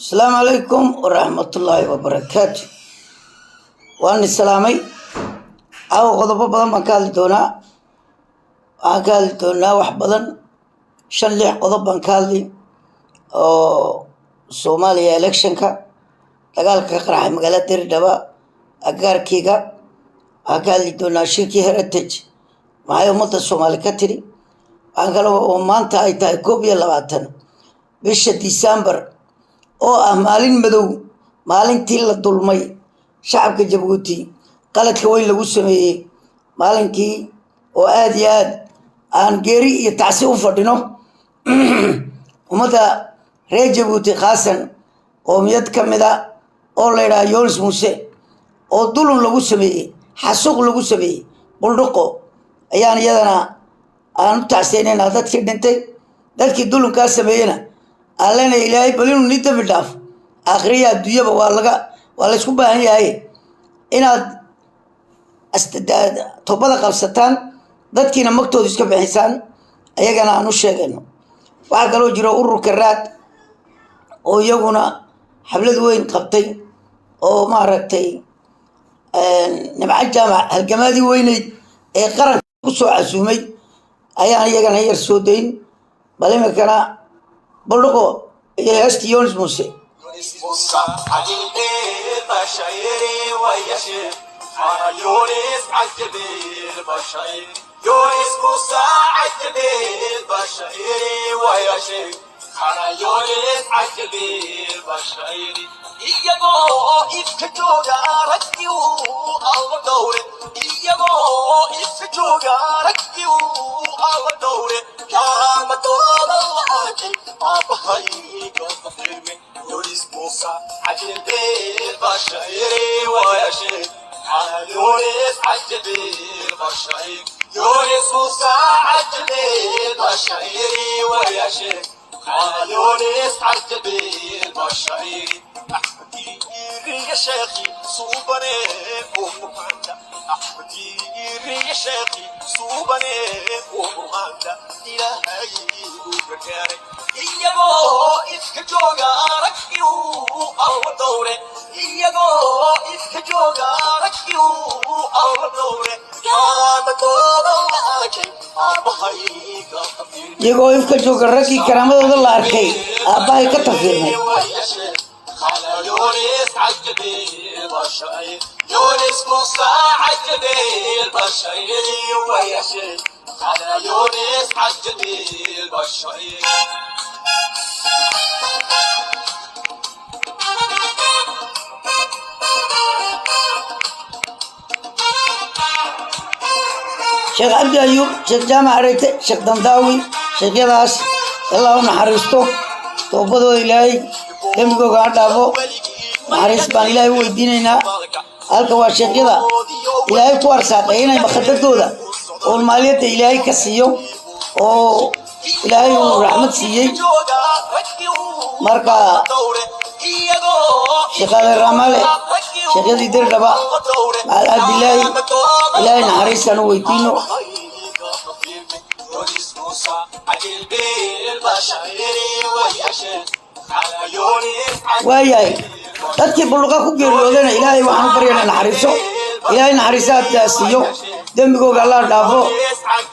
السلام عليكم ورحمة الله وبركاته. وأنا السلامي أو غضب بدن مكالدونا وحبدن شن لح غضب مكالدي أو سوماليا إلكشن كا تقال كقرح مقالة دبا أقار كيغا أكالدونا شركي هرتج ما يوم الصومالي كتري أقالوا ومانتا أيتا كوبيا لواتن بيش ديسمبر oo ah maalin madow maalintii la dulmay shacabka Jabuuti qaladka weyn lagu sameeyay maalinkii oo aad iyo aad aan geeri iyo tacsi u fadhino umada reer Jabuuti khaasan qoomiyad kamida oo la yiraahdo Yunus Muuse oo dulun lagu sameeyay xasuuq lagu sameeyay buldhuqo ayaan iyadana aan tacsiinayna dadkii dhintay dadkii dulunka sameeyayna ألنا إلهي بلينو نيتا بداف آخرية الدنيا ولا شو بهني هاي إن توبة قبستان ذات كنا مكتوب يسكب بحسان أيجانا نوشة جنو وعقلوا جرا أورو كرات أو يجونا حبلد وين قبتي أو ما رتي نبع الجامعة الجمادي ويني قرن قصوا عزومي أيان يجانا يرسودين بل ما كنا بلوكو يا هستي يونس موسى يونس موسى عجل بشيري ويشير يونس عجل بشير يونس موسى عجل بشيري ويشير يونس عجل بشير يجو إفكتوجا ركيو أو دورة يجو إفكتوجا ركيو أو دورة كام طول يونس موسى عجل بالبشير ويشير يونس عجل بالبشير يونس موسى عجل بالبشير ويشير يونس عجل بالبشير أحمدي يا شيخي صوبني ومهاندا أحمدي يا شيخي صوبني ومهاندا إلهي وبركاري يجو إسكجوجا ركيو أو دورة يجو إسكجوجا ركيو أو دورة كام طولك أبهاي يجو إسكجوجا ركي كرامة الله أركي أبهاي كتفيني يونس عجب البشير يونس موسى عجب البشير ويشير على يونس عجب البشير شيخ عبد أيوب شيخ جامع ريته شيخ دمداوي شيخ يداس اللهم حرستو توبدو إلهي دمكو قاعدابو حرس بان إلهي ويدينينا هلك waa sheekada ilaahay ku arsaaqay inay maqadadooda oo maaliyada ilaahay ka siiyo oo ilaahay uu raxmad siiyay marka sheekada ramale sheekadii dirdaba maal abdillahi ilaahay naxariisan u weydiino waayahay dadkii buluqa ku geeriyoodana ilaahay waxaan baryaynaa naxariiso ilaahay naxariisaadka siiyo dembigooga Allah dhaafo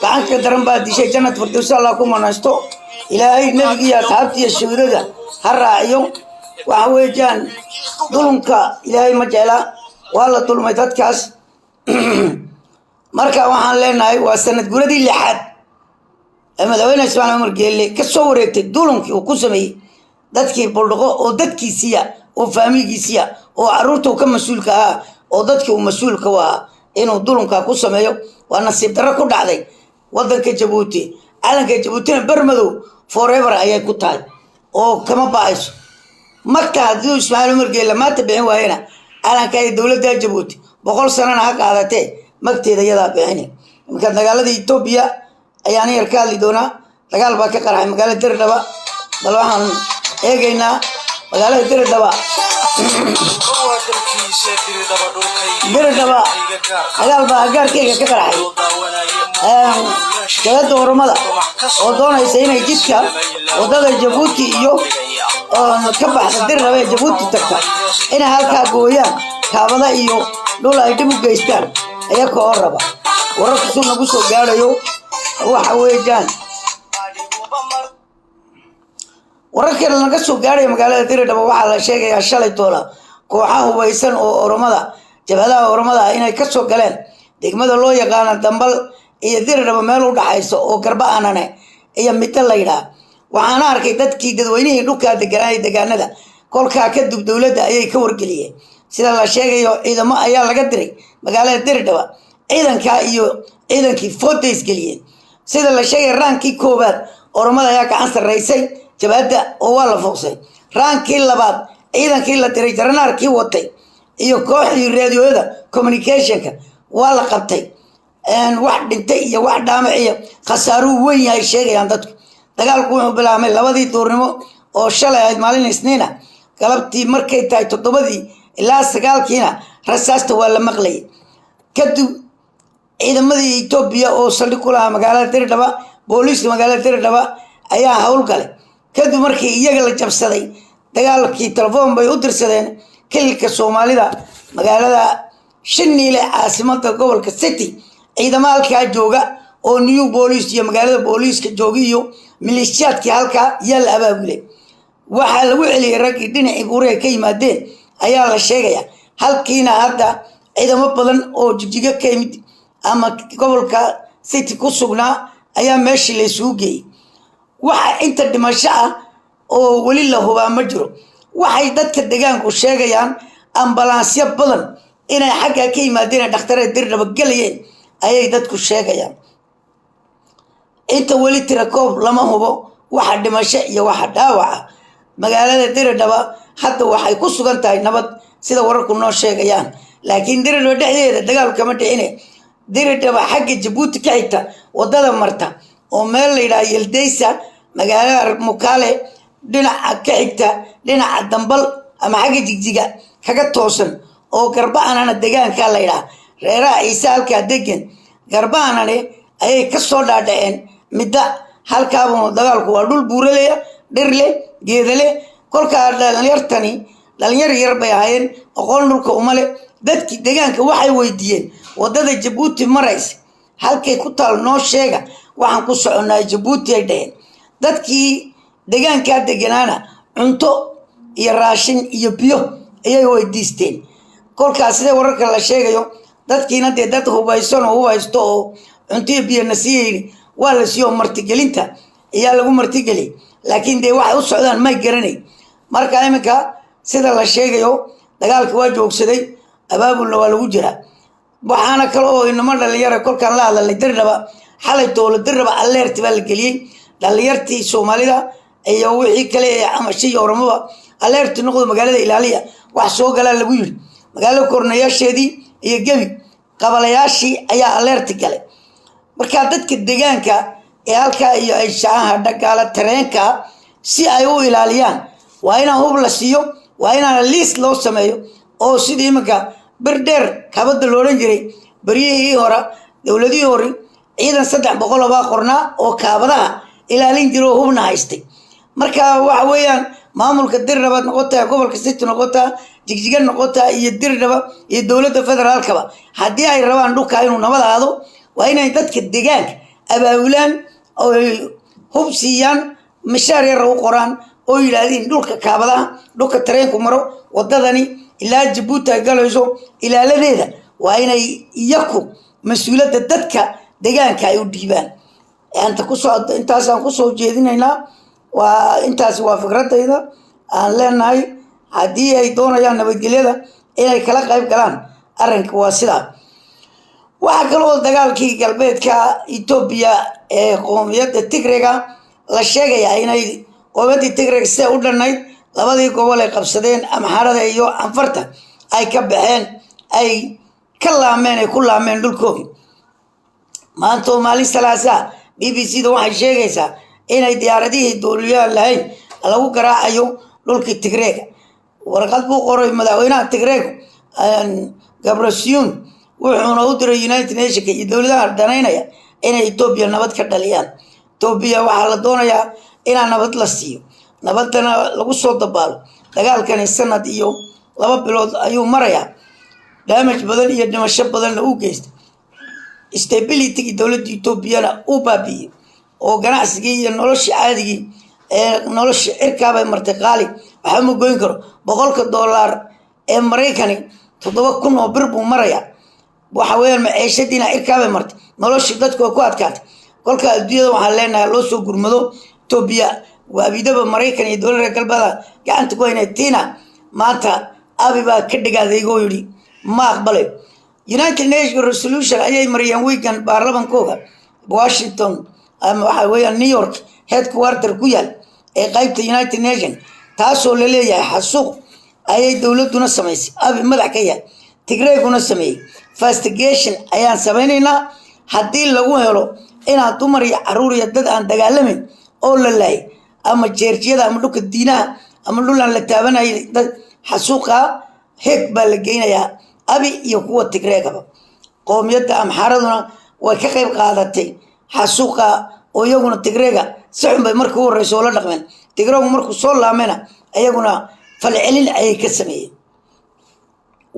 gacanka daran baa dishay jannad firdaws Allah ku manaasto ilaahay nabiga asxaabtiisa shuhadada ha raaciyo waxa weeyaan dulunka ilaahay ma jecla waa la dulmay dadkaas marka waxaan leenahay waa sanad guradii lixaad madaxweyne Ismaaciil Umar Geelle ka soo wareegtay dulunkii uu ku sameeyay dadkii buluqo oo dadkiisiya oo faamigiisiya oo caruurta ka mas'uulka ah oo dadkii uu mas'uulka waa inuu dulunka ku sameeyo waa nasiib darro ku dhacday wadanka Jabuuti calanka Jabuutina barmadow forever ayay ku tahay oo kama baayso marka hadii Ismaaciil Umar Geelle ma tabicin waayna calanka ay dawladda Jabuuti 100 sano ha qaadatay magteeda iyada bixini marka dagaalada Itoobiya ayaan yarkaali doona dagaal baa ka qarxay magaalada Dirdaba bal waxaan eegaynaa magaalada Dirdaba diridhaba dagaal baa agaarkayga ka qarxay jabhadda oromada oo doonaysa inay jidka wadada jabuuti iyo ka baxda diridhaba ee jabuuti tagta inay halkaa gooyaan kaabada iyo dhul ay dib u geystaan ayaka oo raba wararkiisu nagu soo gaadhayo waxa weeyaan wararkeena laga soo gaadhayo magaalada diridhaba waxaa la sheegayaa shalay toola kooxaha hubaysan oo oromada jabhadaha oromada inay ka soo galeen degmada loo yaqaana dambal iyo diridhaba meel u dhaxayso oo garba aanane iyo midda la yidhaah waxaana arkay dadkii dadweynihii dhulkaa deganaayo degaanada kolkaa kadib dowladda ayay ka wargeliyeen sida la sheegayo ciidamo ayaa laga diray magaalada diridhaba ciidankaa iyo ciidankii foodays geliyeen sida la sheegay raankii koowaad oromada ayaa gacan sarraysay jabhadda oo waa la fogsay raankii labaad ciidankii la diray jaranaarkii watay iyo kooxdii raadiyooyada communicationka waa la qabtay wax dhintay iyo wax dhaamac iyo khasaaruu weyn yahay sheegayaan dadku dagaalku wuxuu bilaabmay 2 duurnimo oo shalay ahayd maalin isniina galabtii markay tahay 7 ilaa 9kiina rasaasta waa la maqlayay kadib ciidamadii Itoobiya oo saldhig ku lahaa magaalada diridhaba booliiska magaalada diridhaba ayaa howlgalay kadib markii iyaga la jabsaday dagaalkii telefoon bay u dirsadeen kilka Soomaalida magaalada Shiniile caasimada gobolka City ciidamada halka jooga oo new police iyo magaalada booliiska joogiyo milishaadkii halka yal abaabulay waxa lagu celiyay rag dhinac buurey ka yimaadeen ayaa la sheegaya halkiina hadda ciidamo badan oo jijiga ka yimid ama gobolka City ku sugnaa ayaa meeshii la isugu geeyay waxa inta dhimasho ah oo wali la hubaa ma jiro waxay dadka deegaanku sheegayaan ambalaasyo badan inay xagga ka yimaadeen dhakhtarada diridhaba galayeen ayay dadku sheegayaan inta wali tirakoob lama hubo waxa dhimasho iyo waxa dhaawac magaalada diridhaba hadda waxay ku sugan tahay nabad sida wararku noo sheegayaan laakiin diridhaba dhexdeeda dagaal kama dhicine diridhaba xagga Jabuuti ka xigta wadada marta oo meel la yiraahdo Yeldeysa magaalada Mukaale dhinaca ka xigta dhinaca dambal ama xagga jigjiga kaga toosan oo garba aanana deegaanka la yiraahdo reeraha Ciise halka degan garba aanane ayay ka soo dhaadheen midda halkaaba dagaalku waa dhul buuraleeya dhirle geedale kolka dhalinyar yar bay ahaayeen aqoon dhulka umale dadkii deegaanka waxay weydiiyeen wadada Jabuuti marays halkay ku taal noo sheega waxaan ku soconaa Jabuuti ay dhaheen dadkii deegaanka deganaana cunto iyo raashin iyo biyo ayay weydiisteen kolkaas sida wararka la sheegayo dadkiina dad hubaysan oo haysto oo cunto iyo biyo nasiiyay waa la siiyo martigelinta ayaa lagu martigeliyay laakiin waxay u socdaan ma garanay marka iminka sida la sheegayo dagaalka waa joogsaday abaabulna waa lagu jiraa waxaana kale oo inama dhalinyaro kolkaan la hadlay diridhaba xalay toolo diridhaba alert baa la geliyay dhalinyartii Soomaalida iyo wixii kale ama shay Oromoba alert noqdo magaalada ilaaliya wax soo gala lagu yiri magaalada kornayaasheedii iyo gabi qabalayaashii ayaa alert galay marka dadka deegaanka ee halka iyo ay shaaha dhagaala tareenka si ay u ilaaliyaan waa inaan hub la siiyo waa inaan list loo sameeyo oo sidii imanka birdheer kabada loolan jiray bariyihii hore dawladii hore ciidan 300 baa qornaa oo kaabadaha ilaalin jiro hubna haystay marka waxa weeyaan maamulka diridhaba noqotay gobolka City noqotay jigjiga noqotay iyo diridhaba iyo dawladda federaalkaba hadii ay rabaan dhulka inuu nabad aado waa inay dadka deegaanka abaabulaan oo hubsiyaan mishaar yar u qoraan oo yiraahdeen dhulka kaabadaha dhulka tareenku maro wadadani ilaa Jabuuti ay galayso ilaaladeeda waa inay iyaku mas'uuliyadda dadka deegaanka ay u dhiibaan intaasaan ku soo jeedinaynaa waa intaas waa fikradayda aan leenahay haddii ay doonayaan nabadgelyada inay kala qayb galaan arrinka waa sidaa waxa kale oo dagaalkii galbeedka Itoobiya ee qoomiyadda Tigreega la sheegaya inay qoomiyadda Tigreega si u dhanayd labadii gobol ay qabsadeen Amxaarada iyo Anfarta ay ka baxeen ay ka laameen ay ku laameen dhulkooda maanta maalin salaasa BBC-da waxay sheegaysaa inay diyaaradihii dowladda lahayn lagu garaacayo dhulka Tigreega warqad buu qoray madaxweynaha tigreeg gabrasiyuun wuxuuna u diray united nationka iyo dowladaha danaynaya inay etoobiya nabad ka dhaliyaan etoobiya waxaa la doonayaa inaa nabad la siiyo nabadana lagu soo dabaalo dagaalkani sanad iyo 2 bilood ayuu marayaa damage badan iyo dhimasho badanna uu geystay stability dowladda Etoobiyana uu baabi'iyay oo ganacsigii iyo noloshii caadigii noloshii cirkaabay martay qaali waxa ma goyn karo $100 ee Mareykan 7,000 oo bir buu marayaa waxa weeyaan maciishadiina cirkaabay martay noloshii dadku ku adkaatay kolka adduunyada waxa leenahay loo soo gurmado Etoobiya waabidaba Mareykan iyo dowladda galbeedka gacanta ku haynay tiina maanta abiba ka dhigaadeego yiri ma aqbalay United Nations resolution ayay mariyaan weekend baarlamankooda Washington ama waxa weeyaan New York headquarter ku yaal ee qaybta United Nations taasoo la leeyahay xasuuq ayay dawladuna sameysay abi madax ka yahay Tigreeguna sameeyay investigation ayaan sameeynaa hadii lagu helo inaa dumar iyo caruur iyo dad aan dagaalamin oo la laay ama jeerjiyada ama dhulka diinaha ama dhulaan la taabanay dad xasuuqa heeg baa la geynayaa abi iyo kuwa Tigreegaba qoomiyada amxaaraduna way ka qayb qaadatay xasuuqa oo iyaguna Tigreega si xun bay markii u horeysay la dhaqmeen Tigreegu markuu soo laamena ayaguna falcelin ay ka sameeyeen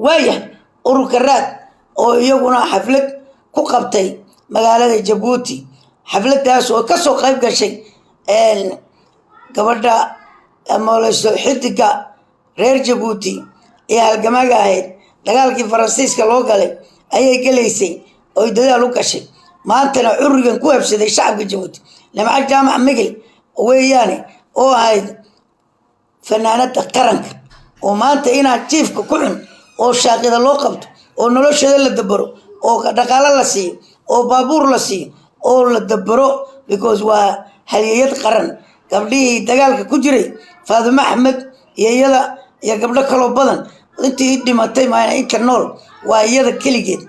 waaya ururkaraad oo iyaguna xaflad ku qabtay magaalada Djibouti xafladaas oo ka soo qayb gashay gabadha amoolayso xidiga reer Djibouti ee halgamaaga ahayd dagaalkii Faransiiska loo galay ayay galeysay oo dadaal u gashay maantana ururigan ku habsaday shacabka Djibouti lama jaamac migil weeyaan oo ahayd fanaanada qaranka oo maanta ina jiifka ku xun oo shaaqida loo qabto oo noloshada la dabaro oo dhaqaale la siiyo oo baabuur la siiyo oo la dabaro because waa haliyad qaran gabdhihii dagaalka ku jiray Faaduma Ahmed iyo iyada iyo gabdho kale badan intii dhimatay ma inta nool waa iyada kaligeed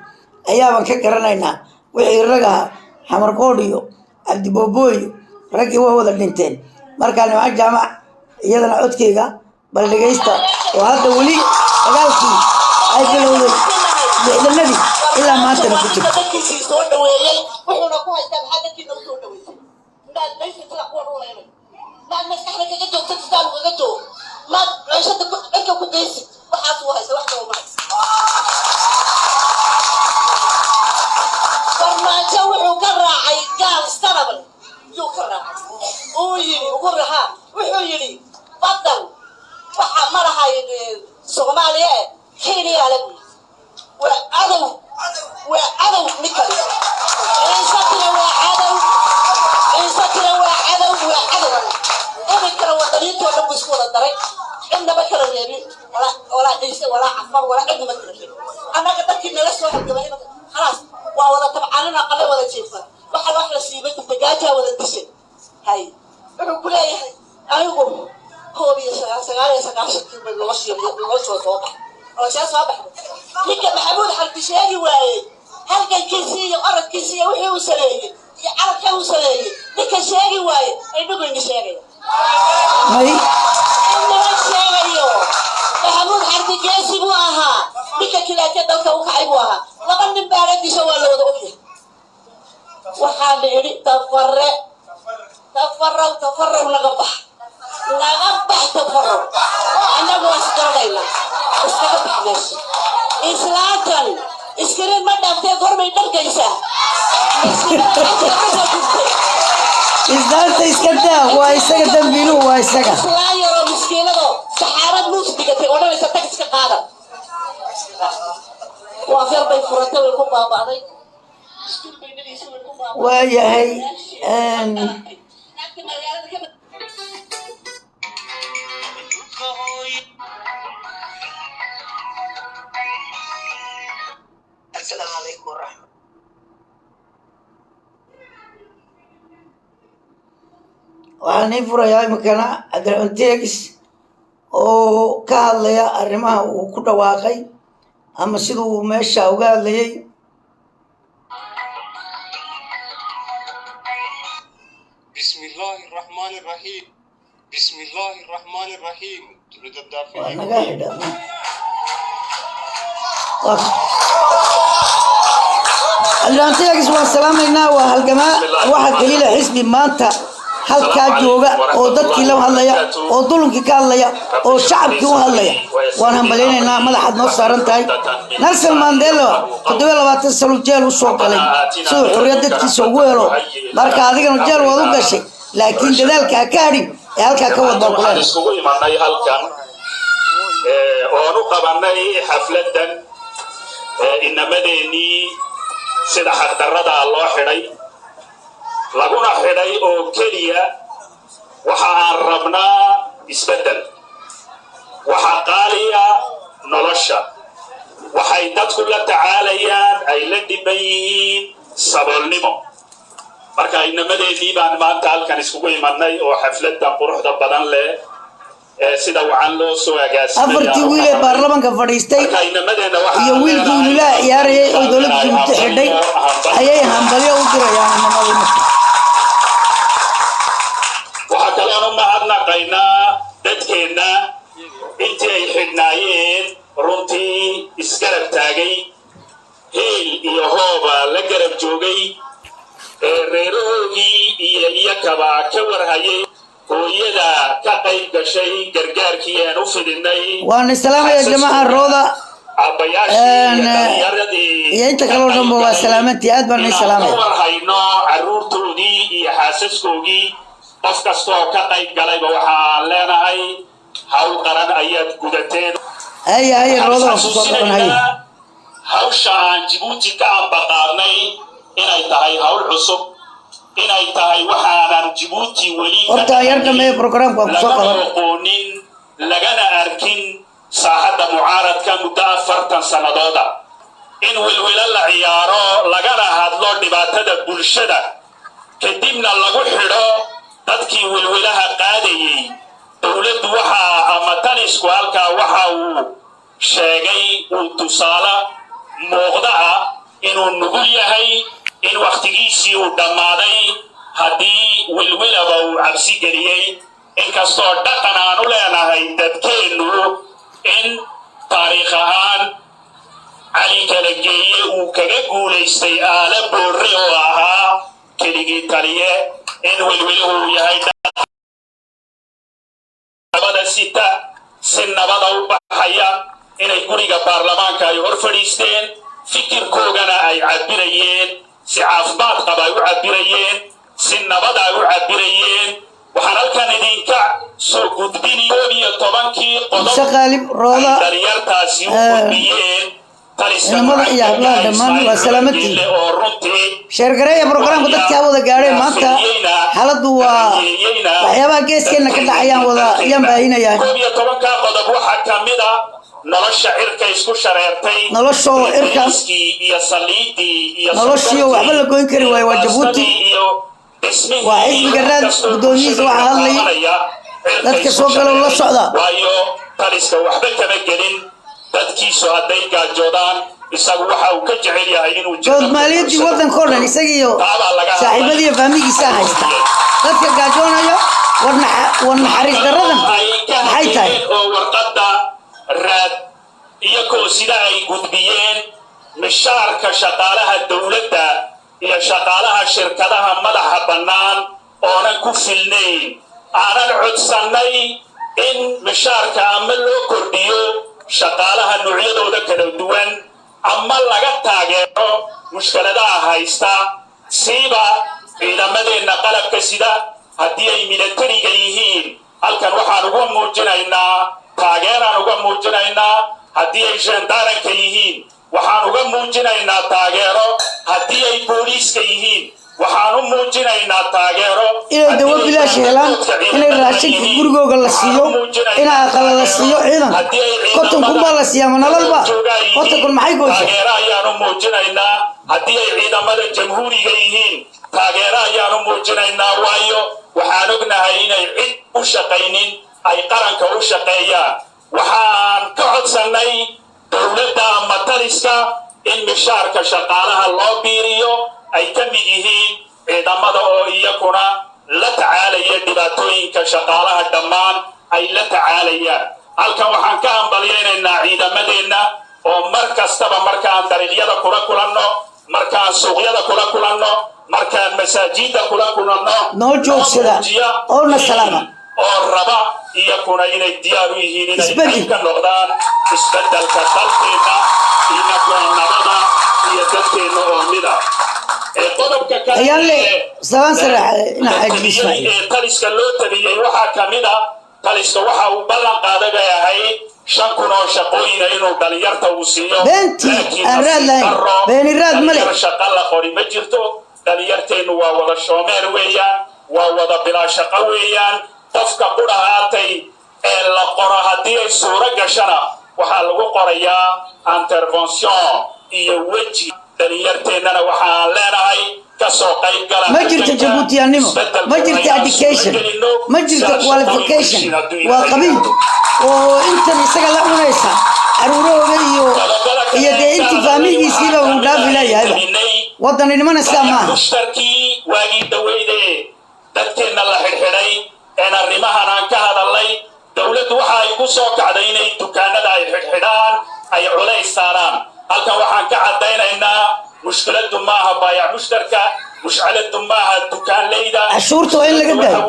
ayaan ka garanaynaa wixii raga xamar qoodiyo Abdi Boboy ragi waa wada dhinteen marka lama jaamac iyadana codkeyga bal dhageysta oo hadda wali dagaalkii ay galowday ciidamadii ilaa maanta ku jirto soo dhaweeyay wuxuuna ku haystaa hadalkii lagu soo dhaweeyay maad meesha kala ku wareeyay maad maskaxda kaga joogto sidaan uga joog maad meeshada dhanka ku daysi waxa uu haysto wax kale ma haysto farmaajo wuxuu ka raacay gaal sanabal yuu ka raacay oo yiri ugu raha wuxuu yiri badal waxa marahay Soomaaliya Kenya la وعدو نكري إنساتنا وعدو أبكر وطنيت ولا بسكوت الدري إن بكر اليمين ولا إنس ولا عفر ولا إن بكر أنا قدرت إن لسه واحد كمان خلاص ولا طبعا أنا قلة ولا شيفة واحد واحد سيبك بجاجة ولا تسين هاي كل أيوم هو سجارة شكل بالوش وصوبة وشيء صباح لك محمود حرب شيء واي هل كان كيسية وأرد كيسية وحي وسلاية يعرف كم وسلاية لك شيء واي أي بقول شيء هاي إنما شيء محمود حرب كيسي بوها لك كلا كذا وكعبوها لقد نبارك سوى له وضعه وحامل تفرق ونقبح تفرق أنا بواسطة ليلى استقبح نفسي إسلاكن إسكرين ما دفتر قرب يدرجيسه إزداد إسكتة هو إسكتة بينو هو إسكتة لا يرى مسكينه سحارة موس بيجتي ولا يستطيع إسكتة وافر بيفرطه ويكون بابا ويا هي السلام عليكم ورحمة waxaan furayaa imkana adranteegis oo ka hadlaya arrimaha uu ku dhawaaqay ama sidoo meesha uga hadlayay بسم الله الرحمن الرحيم بسم الله الرحمن الرحيم. الجانتياكس والسلامينا وهالجماعة واحد قليل حزب مانتا halkaa jooga oo dadkii la hadlaya oo dulunki ka hadlaya oo shacabkii u hadlaya waan hambaleynaynaa madaxaad noo saaran tahay Nelson Mandela 27 sano jeel u soo galay sidoo xorriyad dadkiisa ugu helo marka adigana jeel waad u gashay laakiin dadaalka ka hadhin ee halkaa ka wada waxaan isugu imanay halkan oo nu qabanay xafladan inamadeenii sida xaqdarrada loo xidhay laguna xidhay oo keliya waxa aan rabnaa isbedel waxa qaaliya nolosha waxay dadku la tacaalayaan ay la dhiban yihiin saboolnimo marka inamadeedii baan maanta halkan isugu imanay oo xafladan quruxda badan leh sida waxaan loo soo agaasimay afartii wiil ee baarlamaanka fadhiistay iyo wiilkii wiilula ciyaarayay oo dowladda Jabuuti xidhay ayay hambalyo u dirayaan inamadeena waxa kale oo mahadnaqaynaa dadkeena intii ay xidhnaayeen runtii isgarab taagay heel iyo hooba la garab joogay reeroogii iyo iyakaba ka warhayay hooyada ka qayb gashay gargaarkii aan u fidinay waan islaamaya jamaca rooda iyo inta kale oo dhanba waa salaamantii aad baan islaamaya warhayno caruurtoodii iyo xaasaskoogii qof kastoo ka qayb galayba waxaan leenahay hawl qaran ayaad gudateen هيا رooda soo qabanay hawsha aan Djibouti ka ambaqaarnay inay tahay hawl cusub inay tahay waxaan Djibouti wali horta yarka mee programka ku soo qaban lagana arkin saaxada mucaaradka muddo 40 sanadooda in wilwila la ciyaaro lagana hadlo dhibaatada bulshada kadibna lagu xidho dadkii wilwilaha qaadayay dawladdu waxa ama talisku halka waxa uu sheegay uu tusaale muuqda inuu nugul yahay in waqtigiisii uu dhamaaday haddii wilwilaba uu cabsi geliyay inkastoo dhaqan aan u leenahay dadkeenu in taariikh ahaan cali kala geeye uu kaga guulaystay aala boorre oo ahaa keligii taliye in wilwiluhu yahay nabada sita si nabada u baxaya inay guriga baarlamaanka ay hor fadhiisteen fikirkoogana ay cabirayeen si caafimaad qaba ay u cabirayeen si nabada ay u cabirayeen waxaan halkan idinka soo gudbinayo 12kii qodob shaqaalib rooda daryeertaasi u gudbiyeen inamada iyo hablaha dhammaan waa salaamadii sheergareeya programka dadka wada gaadhay maanta xaaladdu waa waxyaabaha geeskeena ka dhacayaan wada ayaan baahinayaan 12ka qodob waxa kamid ah nolosha cirka isku shareertay nolosha cirka iyo saliidii iyo nolosha waxba la goyn kari waayo waa Djibouti waa xisbiga raad gudoomiyihiisa waxa hadlaya dadka soo galo la socda waayo taliska waxba kama gelin dadkiisu hadday gaajoodaan isagu waxa uu ka jecel yahay inuu joogo maaliyadii waddanka oo dhan isagiyo saaxiibadii faamigiisa haysta dadka gaajoonayo warnaxariis daradan maxay tahay oo warqadda raad iyo koosida ay gudbiyeen mishaarka shaqaalaha dawladda iyo shaqaalaha shirkadaha madaxa bannaan oonan ku filnayn aanan codsanay in mishaarka ama loo kordhiyo shaqaalaha noocyadooda kala duwan ama laga taageero mushkiladaha haysta siiba ciidamadeena qalabka sida haddii ay militariga yihiin halkan waxaan uga muujinaynaa taageeraan uga muujinaynaa haddii ay gendarmeka yihiin waxaan uga muujinaynaa taageero haddii ay booliiska yihiin waxaan u muujinaynaa taageero inay dawo bilaash helaan inay raashinka gurigooga la siiyo inay aqala la siiyo ciidan konton kun baa la siiyaa manalalba konton kun maxay goysay taageero ayaan u muujinaynaa haddii ay ciidamada jamhuuriga yihiin taageero ayaan u muujinaynaa waayo waxaan ognahay inay cid u shaqaynin ay qaranka u shaqeeyaan waxaan ka codsanay dowladda ama taliska in mishaarka shaqaalaha loo biiriyo ay ka mid yihiin ciidamada oo iyakuna la tacaalaya dhibaatooyinka ciidanka shaqaalaha dhammaan ay la tacaalayaan halkan waxaan ka hambaliyaynaynaa ciidamadeenna oo mar kastaba markaan dariiqyada kula kulanno markaan suuqyada kula kulanno markaan masaajidda kula kulanno noo joogsada oo na salaama oo raba iyakuna inay diyaar u yihiin inay qayb ka noqdaan isbeddelka dalkeenna inakuna nabada iyo dadkeenna oo mida qodobka kale taliska loo tabiyey waxaa ka mid a taliska waxa uu ballan qaaday bay ahayd 5,000 oo shaqooyina inuu dhalinyarta uu siiyo shaqa la qori ma jirto dhalinyarteennu waa wada shoomeer weeyaan waa wada bilaa shaqo weeyaan qofka qudhahaatay ee la qoro haddii ay suuro gashana waxaa lagu qorayaa intervention iyo weji dhalinyarteennana waxaan leenahay kasoo qayb gala ma jirto jabuutiyaannimo ma jirto education ma jirto qualification waa qabiil oo intan isaga la cunaysa caruurahooda iyo dee intii faamigiisiiba uu dhaafi leeyahayba waddaninimana sidaa maaha mushtarkii waagii dhaweyde dadkeenna la xidhxidhay een arrimahan aan ka hadalnay dowladdu waxa ay ku soo kacday inay dukaanada ay xidhxidhaan ay culays saaraan halkan waxaan ka caddaynaynaa mushkiladdu maaha baayac mushtarka mushkiladdu maaha dukaanleyda cashuurta waa in laga daayo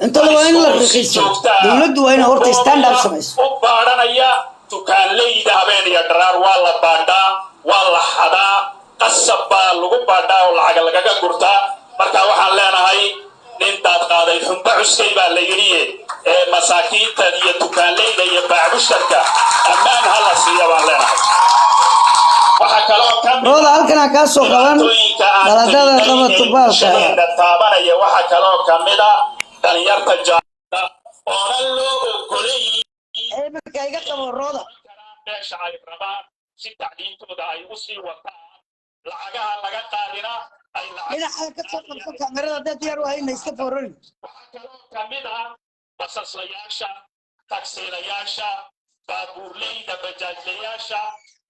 intada waa in la raqiiso dowladdu waa inay horta standard samayso u baadhanaya dukaanleyda habeen iyo dharaar waa la baadhaa waa la xadaa qasab baa lagu baadhaa oo lacag lagaga gurtaa marka waxaan leenahay nin daad qaaday xumba cuskay baa la yidhi masaakiinta iyo dukaanleyda iyo baayac mushtarka ammaan ha la siiya baan leenahay rooda halkan aan kaa soo qaban daladada qabato baalka taabanaya waxa kaloo ka mid ah dhalinyarta jaamacadda oo loo ogolay marka iga qabo rooda meesha ay rabaan si tacliintooda ay u sii wataan lacagaha laga qaadina ay dhinaca ka soo qabto kaamirada dad yar waa inay iska foorari waxa kaloo ka mid ah basaslayaasha taksiilayaasha baabuurleyda bajaajlayaasha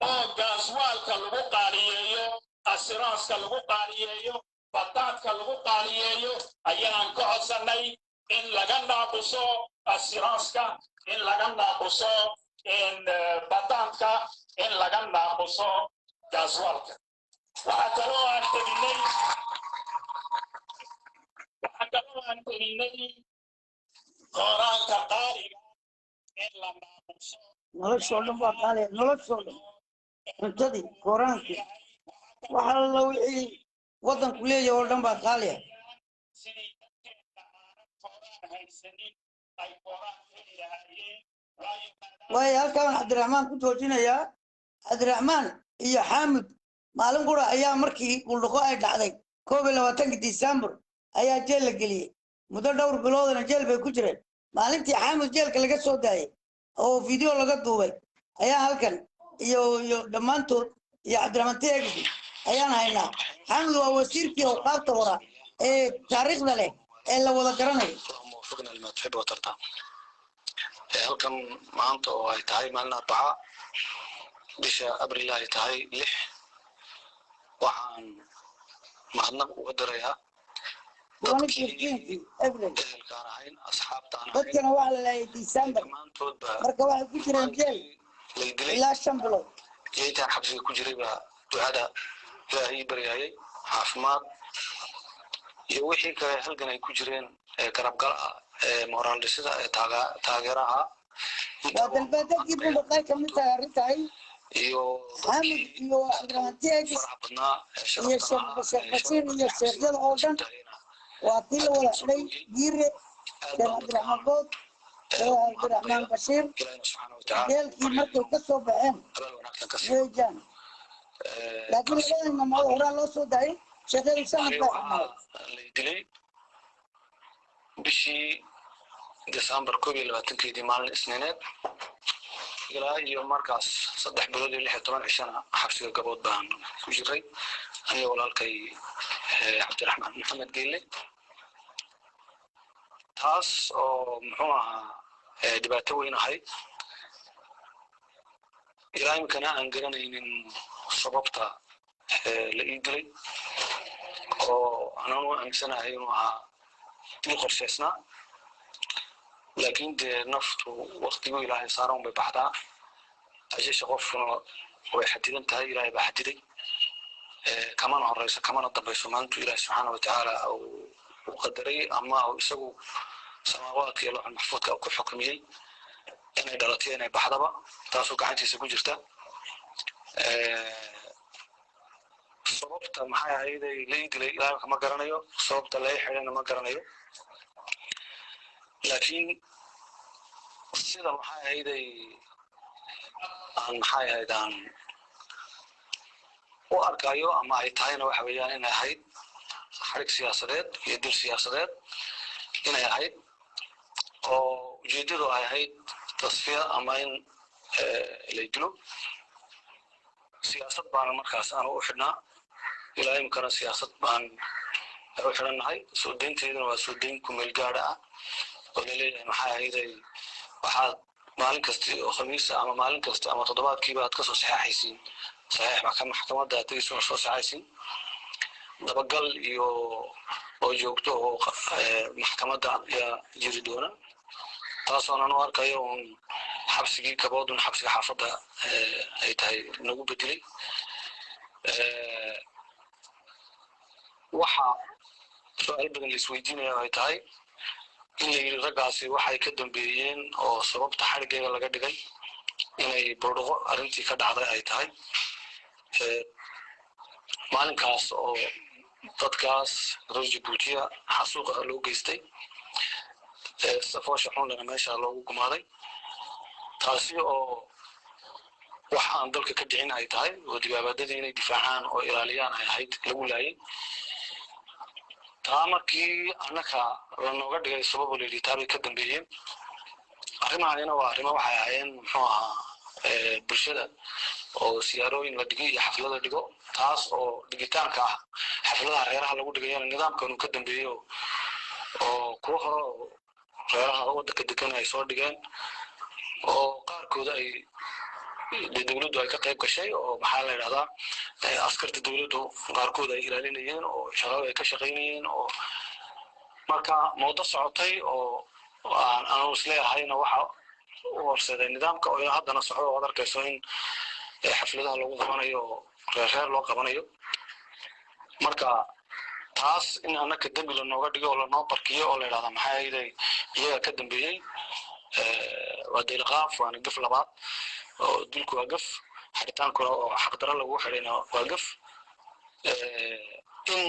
oo gaaswaalka lagu qaaliyeeyo asiraanska lagu qaaliyeeyo bataadka lagu qaaliyeeyo ayaan ka codsannay in laga naaquso asiraanska in laga naaquso bataadka in laga naaquso gaaswaalka waxaa kaloo aan teginay qooraanka qaaliga in la naaquso noloshoo dhan baa qaaliya noloshoo dhan cuntadii kooraankii waxa la wixii waddanku leeyahay oo dhan baa qaaliya waayo halkaa waan cabdiraxmaan ku joojinayaa cabdiraxmaan iyo xaamud maalin qura ayaa markii buldhaqo ay dhacday 21 December ayaa jeel la geliyey muddo dhowr biloodna jeel bay ku jireen maalintii xaamud jeelka laga soo daayay oo video laga duubay ayaa halkan iyo dhammaantood iyo cabdiraxmaan teegisi ayaan haynaa xaamud waa wasiirkii awqaafta hora ee taariikhda leh ee la wada garanayo halkan maanta oo ay tahay maalin arbaca bisha abriil ay tahay 6 waxaan mahadnaq uga dirayaa ehelkaan ahayn asxaabtaan dadkana waa la laayay December marka waxay ku jireen jeel ilaa 5 bilood jeetaan xabsiga ku jiray baa ducada ilaahay baryayay caafimaad iyo wixii kale halkan ay ku jireen garabgal ah moral dhisida taageeraha waa dalbaadkii buldhaqay ka mid tahay arrintahay iyo xaamid iyo cabdiraxmaan teegis iyo sheekh basiir iyo sheekhyada oo dhan waa tii la wada xidhay giire sheekh cabdiraxmaan good sheekh cabdiraxmaan bashiir jeelkii markay ka soo baxeen weejaan laakiin labadan mamood horaa loo soo daayay sheekhyadii sanad baa xidhnaaday bishii December 22 maalin isniineed ilaa iyo markaas 3 bilood iyo 16 cishana xabsiga gabood baan ku jiray aniga walaalkay cabdiraxmaan maxamed geelle taas oo muxuu ahaa dhibaato weyn ahayd ilaa imkana aan garanaynin sababta la ii dilay oo aanan u aaminsanahay inuu ahaa dil qorshaysnaa laakiin dee naftu waqtigu ilaahay saaran bay baxdaa ajasha qofkuna way xadidan tahay ilaahay baa xadiday kamana horeyso kamana dambayso maantu ilaahay subxaana watacaala uu qadaray ama isagu samaawaadka iyo looxa maxfuudka ku xukmiyey inay dhalatay inay baxdaba taasoo gacantiisa ku jirta sababta maxay ahayd la dilay ilaahay kama garanayo sababta la xidhayna ma garanayo laakiin sida maxay ahayd aan u arkayo ama ay tahayna waxa weeyaan inay ahayd xarig siyaasadeed iyo dil siyaasadeed inay ahayd oo ujeedadu ay ahayd tasfiya ama in la dilo siyaasad baan markaas aan u xidhnaa ilaa imkana siyaasad baan u xidhannahay soo deynteeduna waa soo deyn ku meel gaadha ah oo laleeyahay maxay ahayd waxaad maalin kasta oo khamiisa ama maalin kasta ama toddobaadkiiba aad kasoo saxeexaysiin saxiix maxkamadda tagaysuna soo saxeexaysiin dabagal iyo oo joogto oo maxkamadda ayaa jiri doona taasoonan u arkayo un xabsigii kaboodun xabsiga xaafadda ay tahay nagu bedelay waxa su-aal badan la isweydiinaya ay tahay in la yidhi raggaasi waxay ka dambeeyeen oo sababta xadhiggeega laga dhigay inay burdhaqo arrintii ka dhacday ay tahay maalinkaas oo dadkaas reer jabuutiya xasuuqa loo geystay safoosha xunlana meesha loogu gumaaday taasi oo wax aan dalka ka dhicin ay tahay oo dibaabaadadii inay difaacaan oo ilaaliyaan ay ahayd lagu laayay taa markii annaka lanooga dhigay sababo layidhi taabay ka dambeeyeen arrimahanina waa arrimo waxay ahaayeen muxuu ahaa bulshada oo siyaarooyin la dhigay iyo xaflada dhigo taas oo dhigitaanka ah xafladaha reeraha lagu dhigayana nidaamkan uu ka dambeeyo oo kuwa hore reeraha waddanka degan ay soo dhigeen oo qaarkooda ay dowladdu ay ka qayb gashay oo maxaa la yidhahdaa askarta dowladdu qaarkood ay ilaalinayeen oo shaqada ay ka shaqaynayeen oo marka muddo socotay oo aan isleeyahayna waxa u horseeday nidaamka oo haddana socdo oo arkayso in xafladaha lagu qabanayo reer loo qabanayo marka taas in annaka dembi lanooga dhigo oo lanoo barkiyo oo la yidhahda maxaa yeelay iyaga ka dambeeyey waa deelqaaf waana gaf labaad oo dilku waa gaf xidhitaankuna oo xaqdaro lagu xidhayna waa gaf in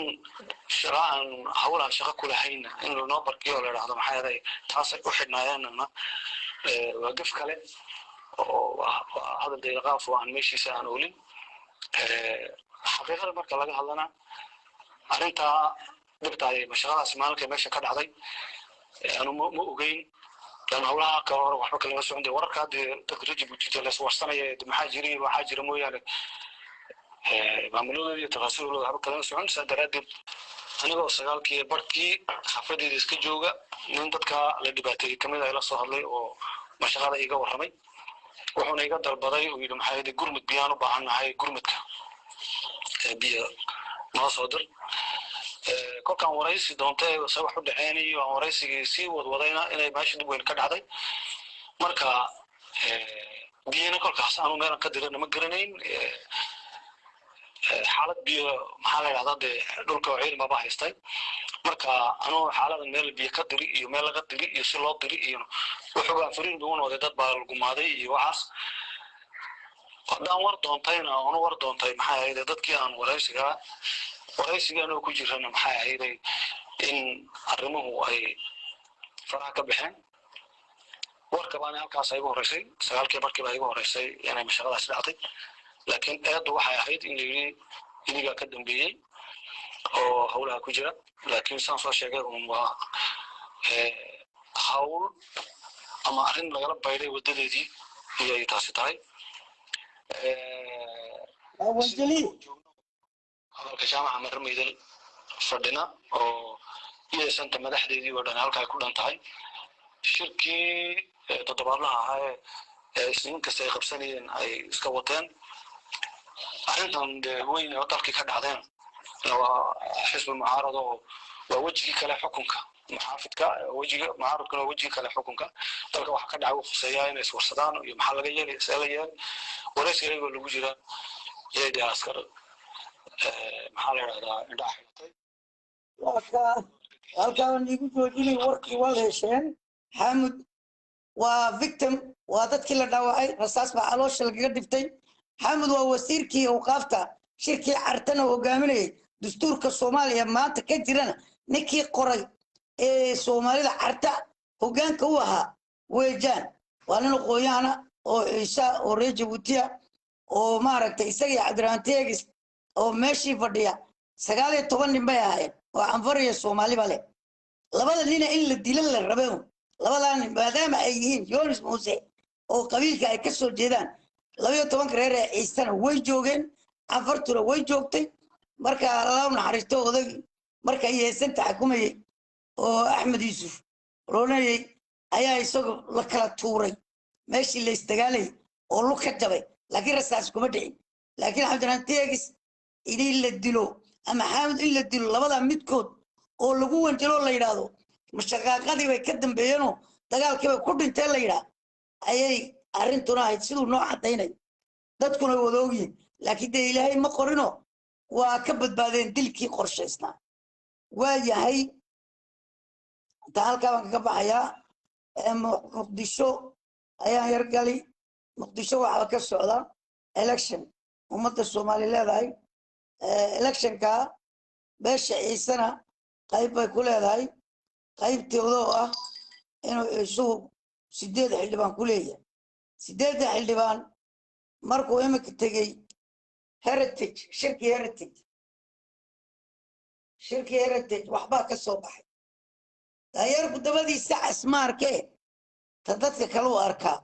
shaqa aan hawlaha shaqo ku lahayna in lanoo barkiyo oo la yidhahdo maxaa yeelay taasay u xidhnaayeenna waa gaf kale oo hadal deelqaaf oo aan meeshiisa aan oolin xaqiiqada marka laga hadlana arrintaa dhibtaay mashaqadaas maalinka meesha ka dhacday aanu ma ogeyn dan hawlaha ka hor waxba kala socon de wararka hadda dadka reer jabuuti la warsanaya maxaa jira mooyaane maamulada iyo tafaasiilooda waxba kala socon saa daraadeed anigoo sagaalkii barkii xafadeeda iska jooga nin dadka la dhibaateeyey kamid ah la soo hadlay oo mashaqada iga warramay wuxuuna iga dalbaday uu yidhi maxaa yidhi gurmud biyaan u baahannahay gurmudka biyo noo soo dir kolkaan waraysi doontay se wax u dhexeynay aan waraysigii sii wadwadayna inay meesha dib weyn ka dhacday marka biyana kolkaas aanu meelan ka dirana ma garanayn xaalad biyo maxaa la yidhahdaa dee dhulka oo ciidamaba haystay marka anuu xaaladan meel biyo ka diri iyo meel laga diri iyo si loo diri iyo wuxuugaan fariin ugu noqday dad baa lagumaaday iyo waxaas haddaan war doontayna anu war doontay maxay ahayd dadkii aan waraysiga anoo ku jirana maxay ahayd in arrimuhu ay faraha ka baxeen warka baana halkaas ay igu horeysay sagaalkii barkii baa igu horeysay inay mashaqadaas dhacday laakiin eeddu waxay ahayd in la yidhi inigaa ka dambeeyey oo hawlaha ku jira laakiin saan soo sheegay un waa hawl ama arrin lagala baydhay waddadeedii iyay taasi tahay hadalka jaamaca marmaydal fadhina oo iyaysanta madaxdeedii oo dhan halka ay ku dhan tahay shirkii toddobaadlaha ahaa ee isniin kasta ay qabsanayeen ay iska wateen arrintan dee weyn oo dalkii ka dhacdeen waa xisbi mucaarado oo waa wejigii kale xukunka محافظك وجهي معارضكنا وجهي كلا حكمك تلقى واحد كان عاوز خصيان يسوع صدان يمحل جيل يسأليان وليس يقول له وجهه يدي عسكر محل هذا داحيتي halkaan nigu joojinay warkii waa la hesheen xamud waa victim waa dadkii la dhaawacay rasaas baa caloosha lagaga dhiftay xamud waa wasiirkii awqaafta shirkii cartana hogaaminayay dastuurka Soomaaliya maanta ka jirana ninkii qoray ee Soomaalida carta hogaanka u ahaa weejaan waa nin qoyana oo Ciise oo reer Jabuutiya oo maaragtay isagii Cabdiraan Teegis oo meeshii fadhiya 19 nin bay ahaayeen oo anfariya Soomaali bale labada nin in la dilan la rabeen labada nin maadaama ay yihiin Yoonis Muuse oo qabiilka ay ka soo jeedaan 12 reer ee Ciisana way joogeen anfartuna way joogtay marka Allah naxariisto odag marka yeesan taxkumayay oo Axmed Yuusuf roonayay ayaa isagu la kala tuuray meeshii la istagaalay oo lu ka jabay laakiin rasaas kuma dhicin laakiin Cabdiraan Teegis idin la dilo ama xaamid in la dilo labada midkood oo lagu wanjalo la yiraahdo mashaqaaqadii way ka dambeeyeen dagaalkii way ku dhinteen la yiraahdo ayay arintuna ay sidoo noo cadeynay dadkuna wada ogyiin laakiin de Ilaahay ma qorino waa ka badbaadeen dilkii qorshaysnaa waa yahay halka baan ka baxayaa Muqdisho ayaan yar gali Muqdisho waxa ka socda election ummadda Soomaaliyeed leedahay election ka beesha Ciisana qayb bay ku leedahay qaybtooda oo ah inuu isugu 8 xildhibaan ku leeyahay 8 xildhibaan markuu imika tagay heritage shirki heritage waxba ka soo baxay tayarku dabadiisa asmaarkee dadka kale u arkaa